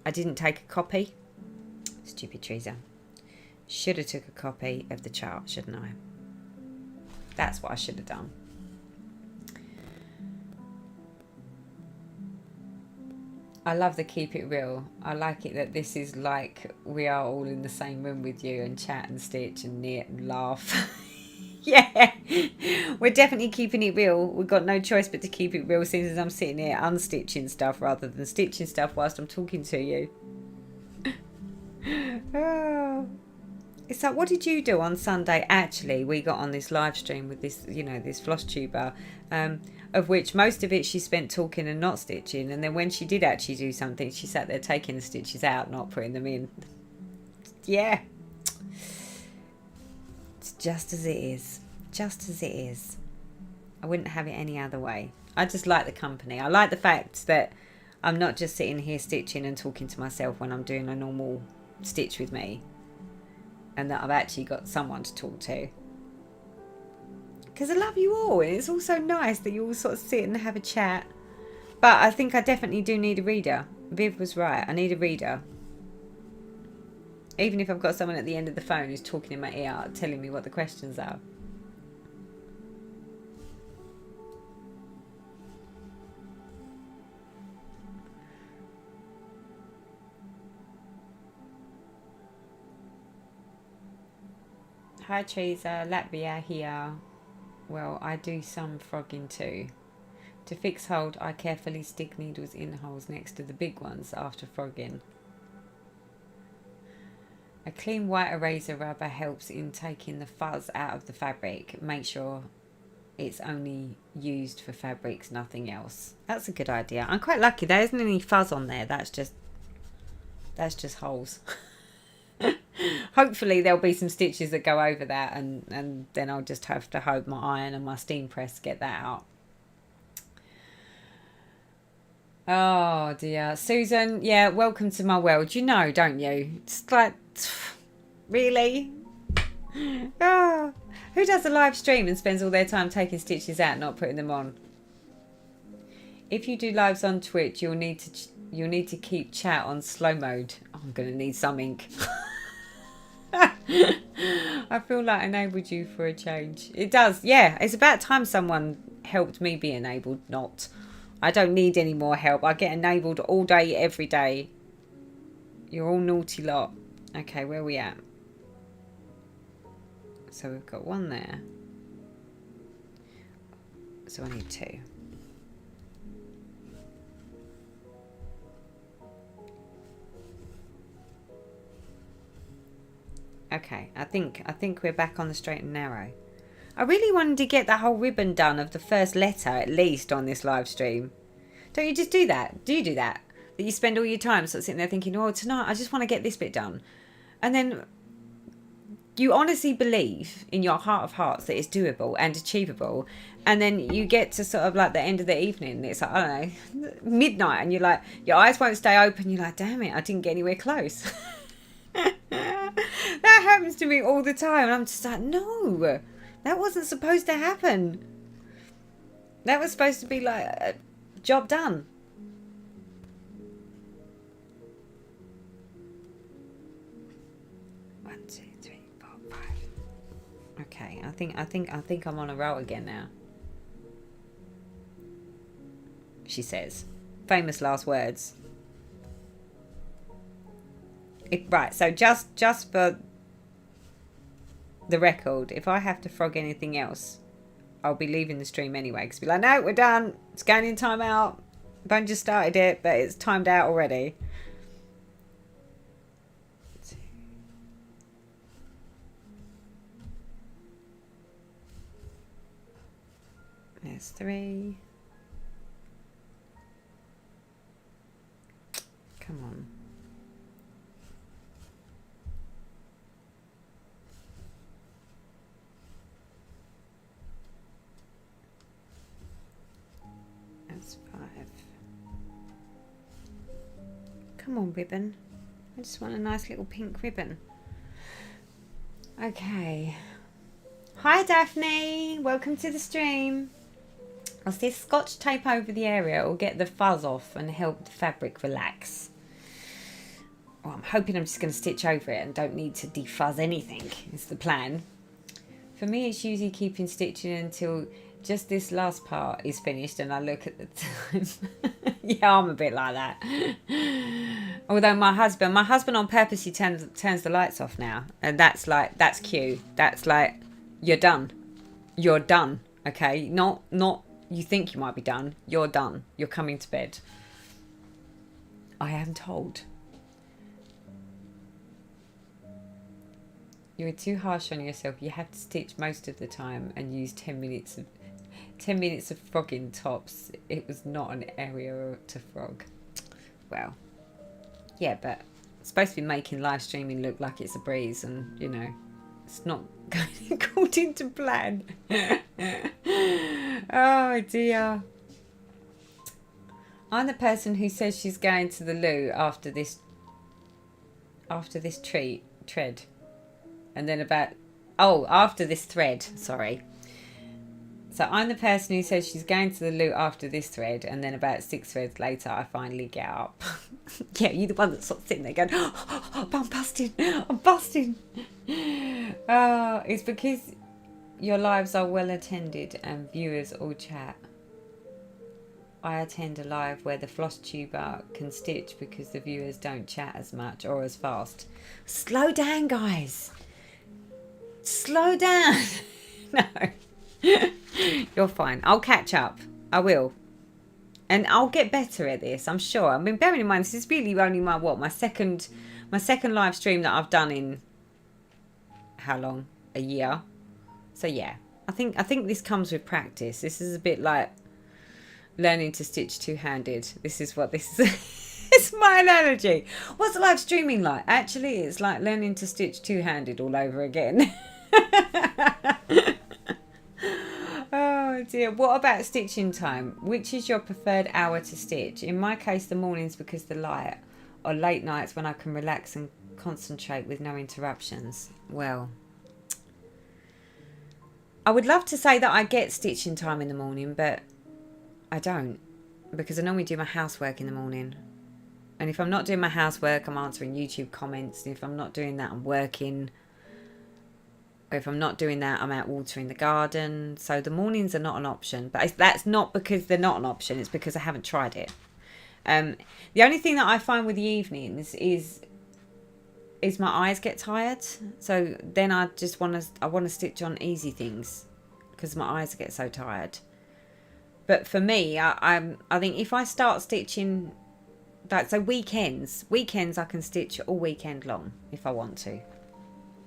I didn't take a copy. Stupid Teresa. Should have took a copy of the chart, shouldn't I? That's what I should have done. I love the keep it real. I like it that this is like we are all in the same room with you and chat and stitch and knit and laugh. Yeah, we're definitely keeping it real. We've got no choice but to keep it real since I'm sitting here unstitching stuff rather than stitching stuff whilst I'm talking to you. Oh. It's like, what did you do on Sunday? Actually, we got on this live stream with this, you know, this Flosstuber, of which most of it she spent talking and not stitching. And then when she did actually do something, she sat there taking the stitches out, not putting them in. Yeah. It's just as it is. Just as it is. I wouldn't have it any other way. I just like the company. I like the fact that I'm not just sitting here stitching and talking to myself when I'm doing a normal stitch with me. And that I've actually got someone to talk to. Because I love you all. And it's also nice that you all sort of sit and have a chat. But I think I definitely do need a reader. Viv was right. I need a reader. Even if I've got someone at the end of the phone who's talking in my ear, telling me what the questions are. Hi Teresa, Latvia here. Well, I do some frogging too. To fix hold, I carefully stick needles in holes next to the big ones after frogging. A clean white eraser rubber helps in taking the fuzz out of the fabric. Make sure it's only used for fabrics, nothing else. That's a good idea. I'm quite lucky. There isn't any fuzz on there. That's just holes. Hopefully there'll be some stitches that go over that, and then I'll just have to hope my iron and my steam press get that out. Oh dear. Susan, yeah, welcome to my world. You know, don't you? It's like, really? Oh, who does a live stream and spends all their time taking stitches out, not putting them on? If you do lives on Twitch, you'll need to keep chat on slow mode. Oh, I'm gonna need some ink. I feel like I enabled you for a change. It does, yeah. It's about time someone helped me be enabled, not. I don't need any more help. I get enabled all day, every day. You're all naughty lot. Okay, where are we at? So we've got one there. So I need 2. Okay, I think we're back on the straight and narrow. I really wanted to get that whole ribbon done of the first letter at least on this live stream. Don't you just do that? Do you do that? That you spend all your time sort of sitting there thinking, oh, tonight I just want to get this bit done. And then you honestly believe in your heart of hearts that it's doable and achievable. And then you get to sort of like the end of the evening. It's like, I don't know, midnight. And you're like, your eyes won't stay open. You're like, damn it, I didn't get anywhere close. That happens to me all the time. And I'm just like, no, that wasn't supposed to happen. That was supposed to be like a job done. One, 2, 3, 4, 5. Okay, I think I'm on a roll again now. She says, famous last words. Right, so just for the record, if I have to frog anything else, I'll be leaving the stream anyway. Because be like, no, we're done. It's going in timeout. I've just started it, but it's timed out already. There's 3. Come on. That's 5. Come on, ribbon. I just want a nice little pink ribbon. Okay. Hi, Daphne. Welcome to the stream. I'll see scotch tape over the area. It will get the fuzz off and help the fabric relax. Well, I'm hoping I'm just going to stitch over it and don't need to defuzz anything. Is the plan. For me, it's usually keeping stitching until just this last part is finished and I look at the time. Yeah, I'm a bit like that. Although my husband on purpose, he turns the lights off now. And that's cue. That's like, you're done. You're done. Okay? Not you think you might be done. You're done. You're coming to bed. I am told. You were too harsh on yourself. You have to stitch most of the time and use 10 minutes of frogging tops. It was not an area to frog. Well, yeah, but it's supposed to be making live streaming look like it's a breeze, and you know, it's not going according to plan. Oh dear. I'm the person who says she's going to the loo after this tread. And then after this thread, sorry. So I'm the person who says she's going to the loo after this thread, and then about 6 threads later, I finally get up. Yeah, you're the one that's sort of sitting there going, oh, I'm busting. Oh, it's because your lives are well attended and viewers all chat. I attend a live where the Flosstuber can stitch because the viewers don't chat as much or as fast. Slow down, guys. Slow down. No. You're fine. I'll catch up. I will. And I'll get better at this, I'm sure. I mean, bearing in mind, this is really only my second live stream that I've done in how long? A year. So yeah. I think this comes with practice. This is a bit like learning to stitch two-handed. This is what this is. It's my analogy. What's live streaming like? Actually, it's like learning to stitch two-handed all over again. Oh dear. What about stitching time? Which is your preferred hour to stitch? In my case, the mornings because the light, or late nights when I can relax and concentrate with no interruptions. Well, I would love to say that I get stitching time in the morning, but I don't, because I normally do my housework in the morning. And if I'm not doing my housework, I'm answering YouTube comments. And if I'm not doing that, I'm working. Or if I'm not doing that, I'm out watering the garden. So the mornings are not an option. But that's not because they're not an option. It's because I haven't tried it. The only thing that I find with the evenings is my eyes get tired. So then I want to stitch on easy things because my eyes get so tired. But for me, I think if I start stitching, so weekends I can stitch all weekend long if I want to.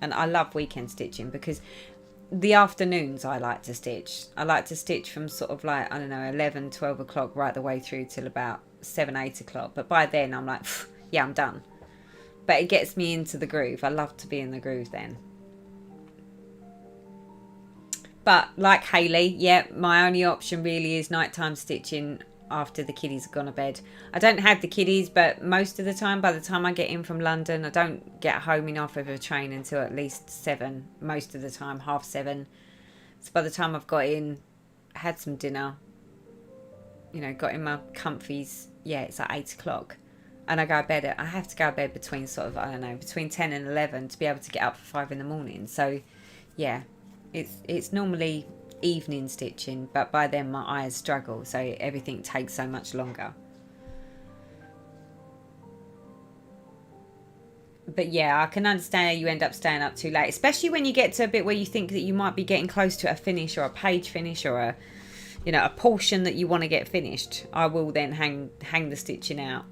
And I love weekend stitching because the afternoons I like to stitch. I like to stitch from sort of like, I don't know, 11, 12 o'clock right the way through till about 7, 8 o'clock. But by then I'm like, yeah, I'm done. But it gets me into the groove. I love to be in the groove then. But like Hayley, yeah, my only option really is nighttime stitching after the kiddies have gone to bed. I don't have the kiddies, but most of the time, by the time I get in from London, I don't get home and off of a train until at least 7. Most of the time, 7:30. So by the time I've got in, had some dinner, got in my comfies, yeah, it's like 8 o'clock. And I go to bed I have to go to bed between sort of, I don't know, between 10 and 11 to be able to get up for 5 in the morning. So, yeah, it's normally evening stitching, but by then my eyes struggle, so everything takes so much longer. But yeah, I can understand how you end up staying up too late, especially when you get to a bit where you think that you might be getting close to a finish or a page finish or a portion that you want to get finished. I will then hang the stitching out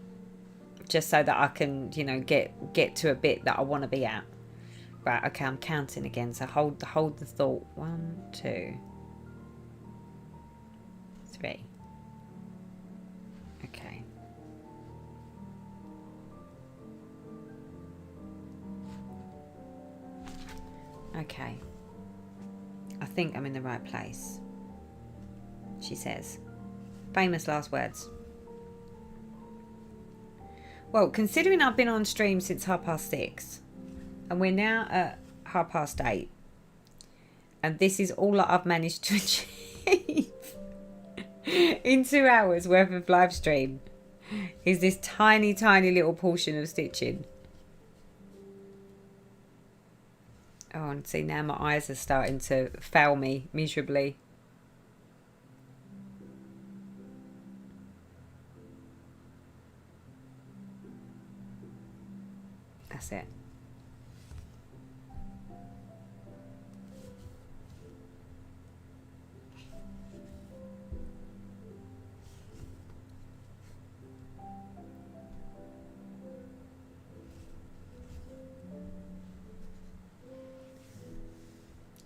just so that I can, get to a bit that I want to be at. Right, okay, I'm counting again, so hold the thought. 1, 2, 3. Okay. Okay. I think I'm in the right place, she says. Famous last words. Well, considering I've been on stream since 6:30, and we're now at 8:30, and this is all that I've managed to achieve in 2 hours worth of live stream, is this tiny little portion of stitching. Oh, and see, now my eyes are starting to fail me miserably. That's it.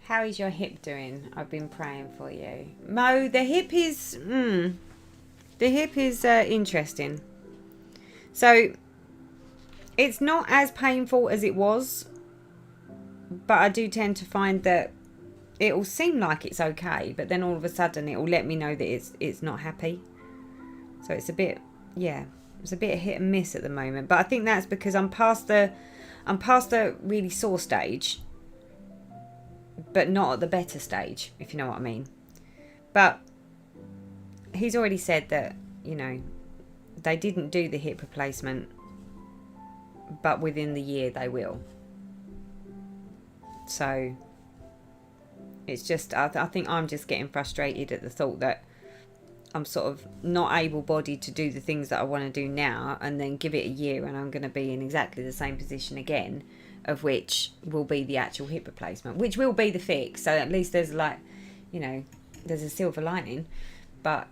How is your hip doing? I've been praying for you. Mo, the hip is interesting. So it's not as painful as it was, but I do tend to find that it will seem like it's okay, but then all of a sudden it will let me know that it's not happy. So it's a bit, it's a bit hit and miss at the moment. But I think that's because I'm past the really sore stage, but not at the better stage, if you know what I mean. But he's already said that, they didn't do the hip replacement, but within the year they will. So it's just, I think I'm just getting frustrated at the thought that I'm sort of not able-bodied to do the things that I want to do now, and then give it a year and I'm going to be in exactly the same position again, of which will be the actual hip replacement, which will be the fix. So at least there's there's a silver lining. But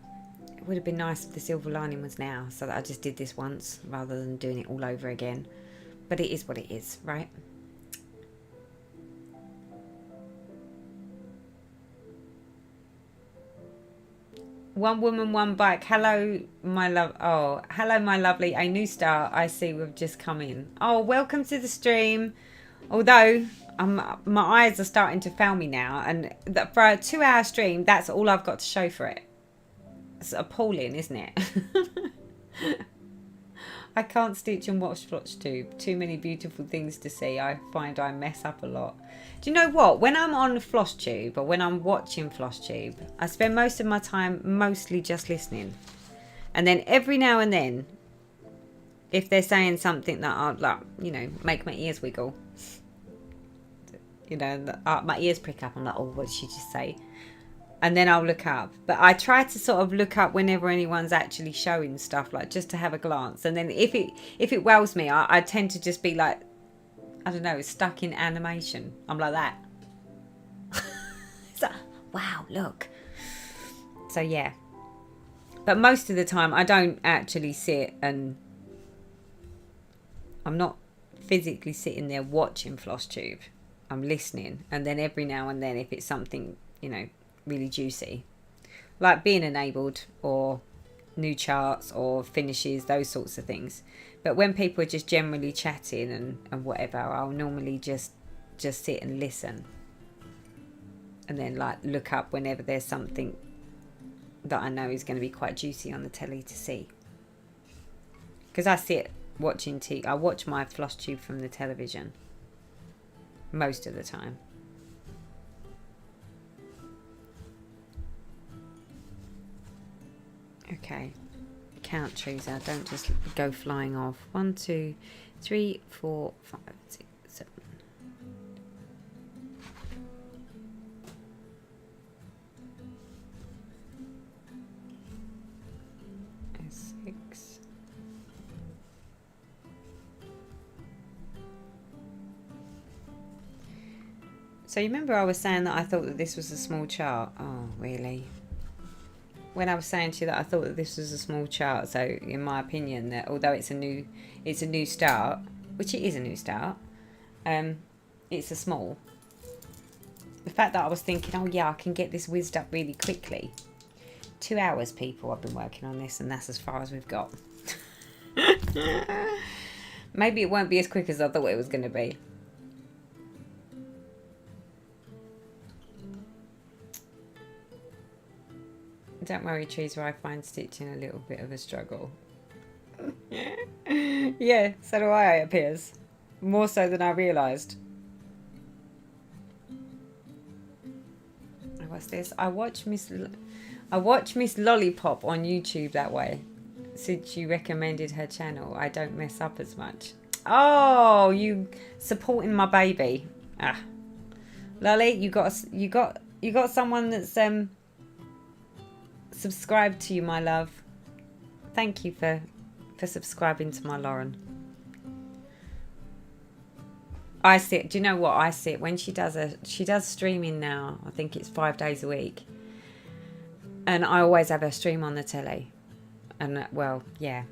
it would have been nice if the silver lining was now, so that I just did this once rather than doing it all over again. But it is what it is, right? One woman, one bike. Hello, my love. Oh, hello, my lovely. A new star I see we've just come in. Oh, welcome to the stream. Although my eyes are starting to fail me now, and for a 2-hour stream, that's all I've got to show for it. It's appalling, isn't it? I can't stitch and watch Flosstube. Too many beautiful things to see. I find I mess up a lot. Do you know what? When I'm on Flosstube or when I'm watching Flosstube, I spend most of my time mostly just listening. And then every now and then, if they're saying something that I'd make my ears wiggle, my ears prick up. I'm like, oh, what did she just say? And then I'll look up. But I try to sort of look up whenever anyone's actually showing stuff, just to have a glance. And then if it wows me, I tend to just be like, I don't know, stuck in animation. I'm like that. It's like, wow, look. So yeah. But most of the time, I don't actually sit and I'm not physically sitting there watching Flosstube. I'm listening, and then every now and then, if it's something, you know, really juicy, like being enabled or new charts or finishes, those sorts of things. But when people are just generally chatting and whatever, I'll normally just sit and listen, and then like look up whenever there's something that I know is going to be quite juicy on the telly to see. Because I sit watching I watch my Flosstube from the television most of the time. Okay, count, Teresa. Don't just go flying off. 1, 2, 3, 4, 5, 6, 7. So you remember I was saying that I thought that this was a small chart? Oh, really? When I was saying to you that I thought that this was a small chart, so in my opinion, that although it's a new start, which it is a new start, it's a small. The fact that I was thinking, oh yeah, I can get this whizzed up really quickly. 2 hours, people, I've been working on this, and that's as far as we've got. Maybe it won't be as quick as I thought it was going to be. Don't worry, Teresa, I find stitching a little bit of a struggle. Yeah, so do I, it appears. More so than I realised. What's this? I watch Miss Lollipop on YouTube that way. Since you recommended her channel, I don't mess up as much. Oh, you supporting my baby. Ah. Lolly, you got someone that's subscribed to you, my love. Thank you for subscribing to my Lauren. I sit. Do you know what I sit when she does streaming now? I think it's 5 days a week, and I always have her stream on the telly. And well, yeah.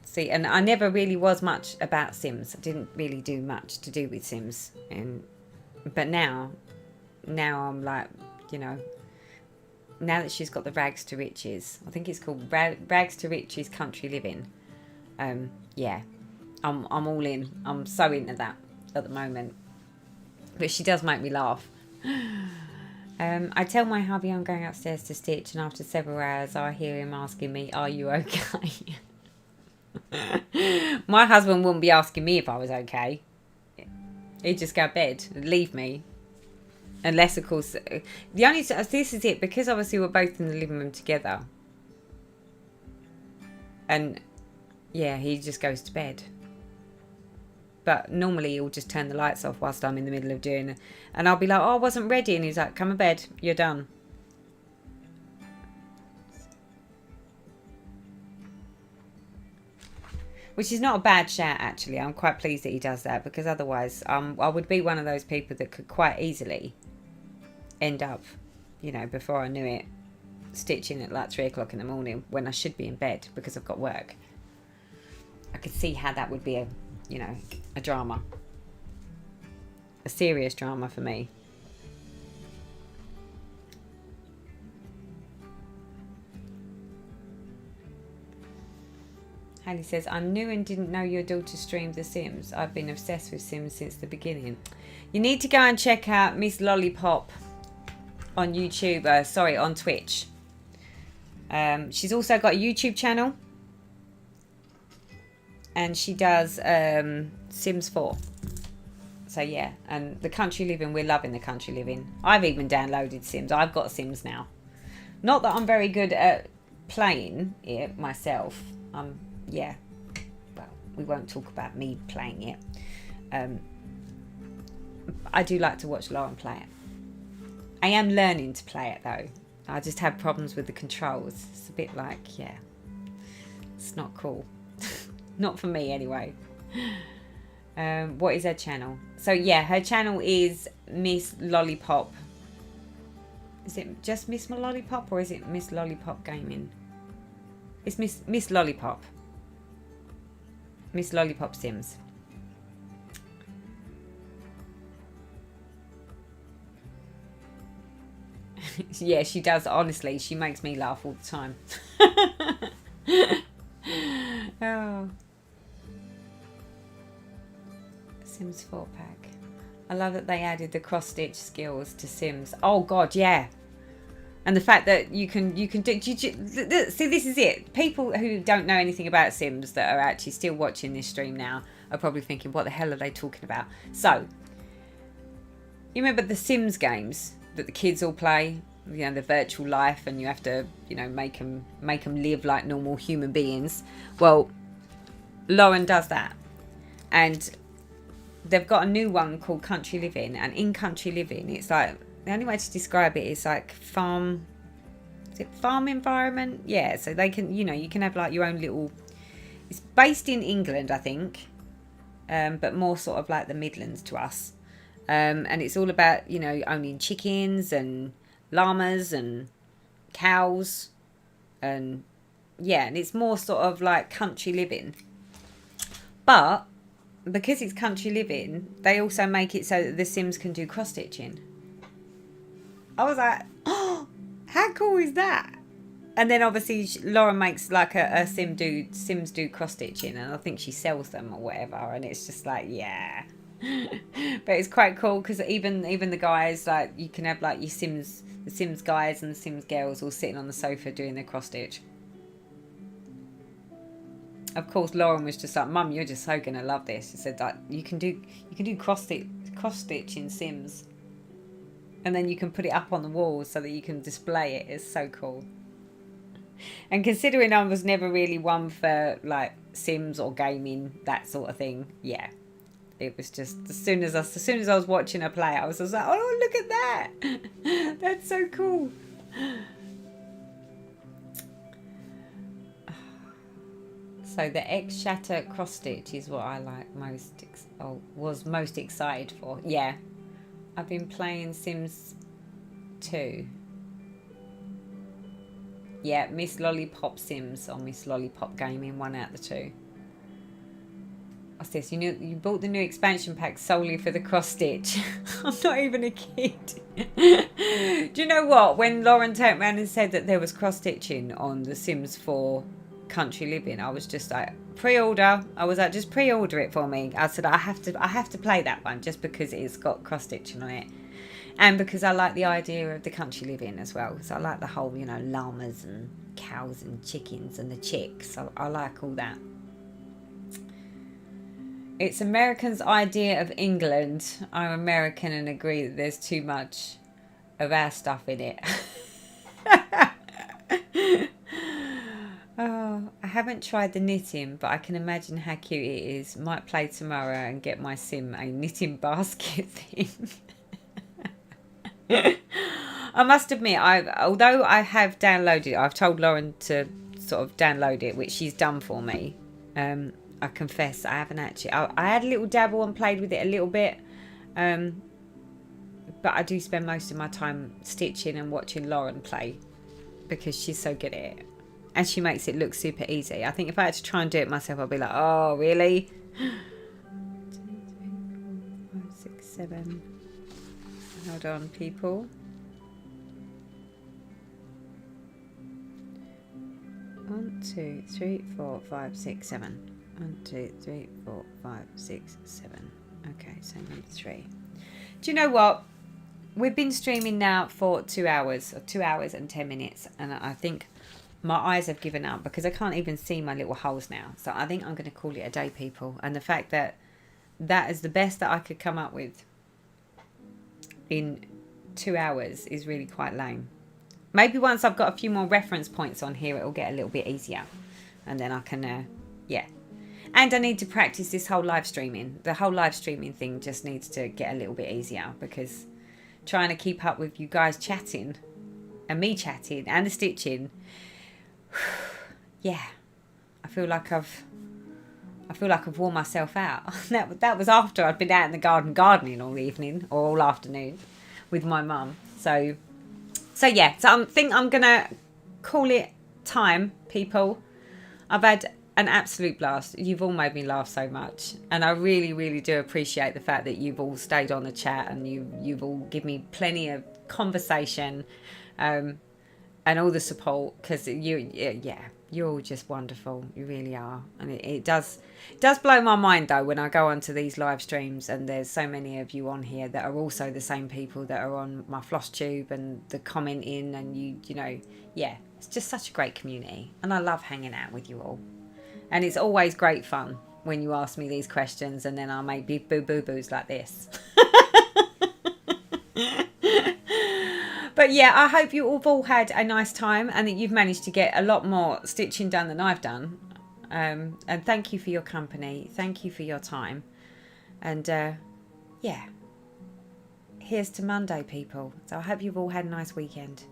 See, and I never really was much about Sims. I didn't really do much to do with Sims, but now I'm like, you know. Now that she's got the Rags to Riches, I think it's called Rags to Riches Country Living. Yeah, I'm all in. I'm so into that at the moment. But she does make me laugh. I tell my hubby I'm going upstairs to stitch, and after several hours I hear him asking me, "Are you okay?" My husband wouldn't be asking me if I was okay. He'd just go to bed and leave me. Unless, of course, this is it, because obviously we're both in the living room together. And, yeah, he just goes to bed. But normally he'll just turn the lights off whilst I'm in the middle of doing it. And I'll be like, oh, I wasn't ready. And he's like, come to bed, you're done. Which is not a bad shout, actually. I'm quite pleased that he does that, because otherwise I would be one of those people that could quite easily end up, you know, before I knew it, stitching at like 3 o'clock in the morning when I should be in bed because I've got work. I could see how that would be a, you know, a drama. A serious drama for me. Hallie says, I'm new and didn't know your daughter streamed The Sims. I've been obsessed with Sims since the beginning. You need to go and check out Miss Lollipop on YouTube. On Twitch. She's also got a YouTube channel. And she does Sims 4. So yeah, and the country living, we're loving the country living. I've even downloaded Sims. I've got Sims now. Not that I'm very good at playing it myself. Yeah, well, we won't talk about me playing it. I do like to watch Lauren play it. I am learning to play it though. I just have problems with the controls. It's a bit like, yeah, it's not cool. Not for me anyway. What is her channel? So yeah, her channel is Miss Lollipop. Is it just Miss Lollipop or is it Miss Lollipop Gaming? It's Miss Lollipop. Miss Lollipop Sims. Yeah, she does. Honestly, she makes me laugh all the time. Oh. Sims 4 pack. I love that they added the cross stitch skills to Sims. Oh God, yeah. And the fact that you can do. See, this is it. People who don't know anything about Sims that are actually still watching this stream now are probably thinking, "What the hell are they talking about?" So, you remember the Sims games that the kids all play? You know, the virtual life, and you have to, you know, make them live like normal human beings. Well, Lauren does that, and they've got a new one called Country Living, and in Country Living, it's like, the only way to describe it is like farm. Is it farm environment? Yeah, so they can, you know, you can have like your own little. It's based in England, I think, but more sort of like the Midlands to us, and it's all about, you know, owning chickens and llamas and cows, and yeah, and it's more sort of like country living. But because it's country living, they also make it so that the Sims can do cross stitching. I was like, oh, how cool is that? And then obviously Lauren makes like a Sims do cross stitching, and I think she sells them or whatever, and it's just like, yeah. But it's quite cool because even the guys, like, you can have like your Sims, the Sims guys and the Sims girls all sitting on the sofa doing their cross stitch. Of course, Lauren was just like, "Mum, you're just so gonna love this." She said that you can do cross stitch in Sims, and then you can put it up on the wall so that you can display it. It's so cool. And considering I was never really one for like Sims or gaming, that sort of thing, yeah, it was just as soon as I was watching her play, I was just like, "Oh, look at that! That's so cool." So the X Shatter cross stitch is what I like was most excited for. Yeah, I've been playing Sims 2. Yeah, Miss Lollipop Sims or Miss Lollipop Gaming, one out of the two. What's this? You bought the new expansion pack solely for the cross stitch. I'm not even a kid. Do you know what? When Lauren turned around and said that there was cross stitching on the Sims 4 Country Living, I was just like, pre-order. I was like, just pre-order it for me. I said I have to play that one just because it's got cross stitching on it, and because I like the idea of the country living as well. So I like the whole, you know, llamas and cows and chickens and the chicks. I like all that. It's Americans' idea of England. I'm American and agree that there's too much of our stuff in it. Oh, I haven't tried the knitting, but I can imagine how cute it is. Might play tomorrow and get my Sim a knitting basket thing. I must admit, although I have downloaded it, I've told Lauren to sort of download it, which she's done for me. I confess I haven't actually. I had a little dabble and played with it a little bit, but I do spend most of my time stitching and watching Lauren play because she's so good at it. And she makes it look super easy. I think if I had to try and do it myself, I'd be like, "Oh, really?" 2, 3, 4, 5, 6, 7. Hold on, people. 1, 2, 3, 4, 5, 6, 7. 1, 2, 3, 4, 5, 6, 7. Okay, so number 3. Do you know what? We've been streaming now for 2 hours, or 2 hours and 10 minutes, and I think my eyes have given up because I can't even see my little holes now. So I think I'm going to call it a day, people. And the fact that that is the best that I could come up with in 2 hours is really quite lame. Maybe once I've got a few more reference points on here, it'll get a little bit easier. And then I can, yeah. And I need to practice this whole live streaming. The whole live streaming thing just needs to get a little bit easier because trying to keep up with you guys chatting and me chatting and the stitching, yeah, I feel like I've worn myself out. That was after I'd been out in the gardening all evening or all afternoon with my mum. So yeah. So I think I'm gonna call it time, people. I've had an absolute blast. You've all made me laugh so much, and I really, really do appreciate the fact that you've all stayed on the chat and you've all given me plenty of conversation, and all the support, because you're all just wonderful. You really are, and it does blow my mind though when I go onto these live streams and there's so many of you on here that are also the same people that are on my Flosstube and the commenting, and you know, yeah, it's just such a great community, and I love hanging out with you all. And it's always great fun when you ask me these questions and then I'll make big boo-boo-boos like this. But yeah, I hope you all had a nice time and that you've managed to get a lot more stitching done than I've done. And thank you for your company. Thank you for your time. And yeah, here's to Monday, people. So I hope you've all had a nice weekend.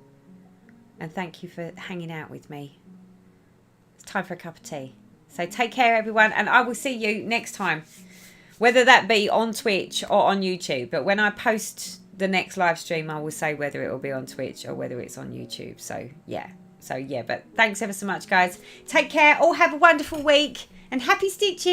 And thank you for hanging out with me. It's time for a cup of tea. So take care, everyone, and I will see you next time, whether that be on Twitch or on YouTube. But when I post the next live stream, I will say whether it will be on Twitch or whether it's on YouTube. So yeah, but thanks ever so much, guys. Take care. All have a wonderful week and happy stitching.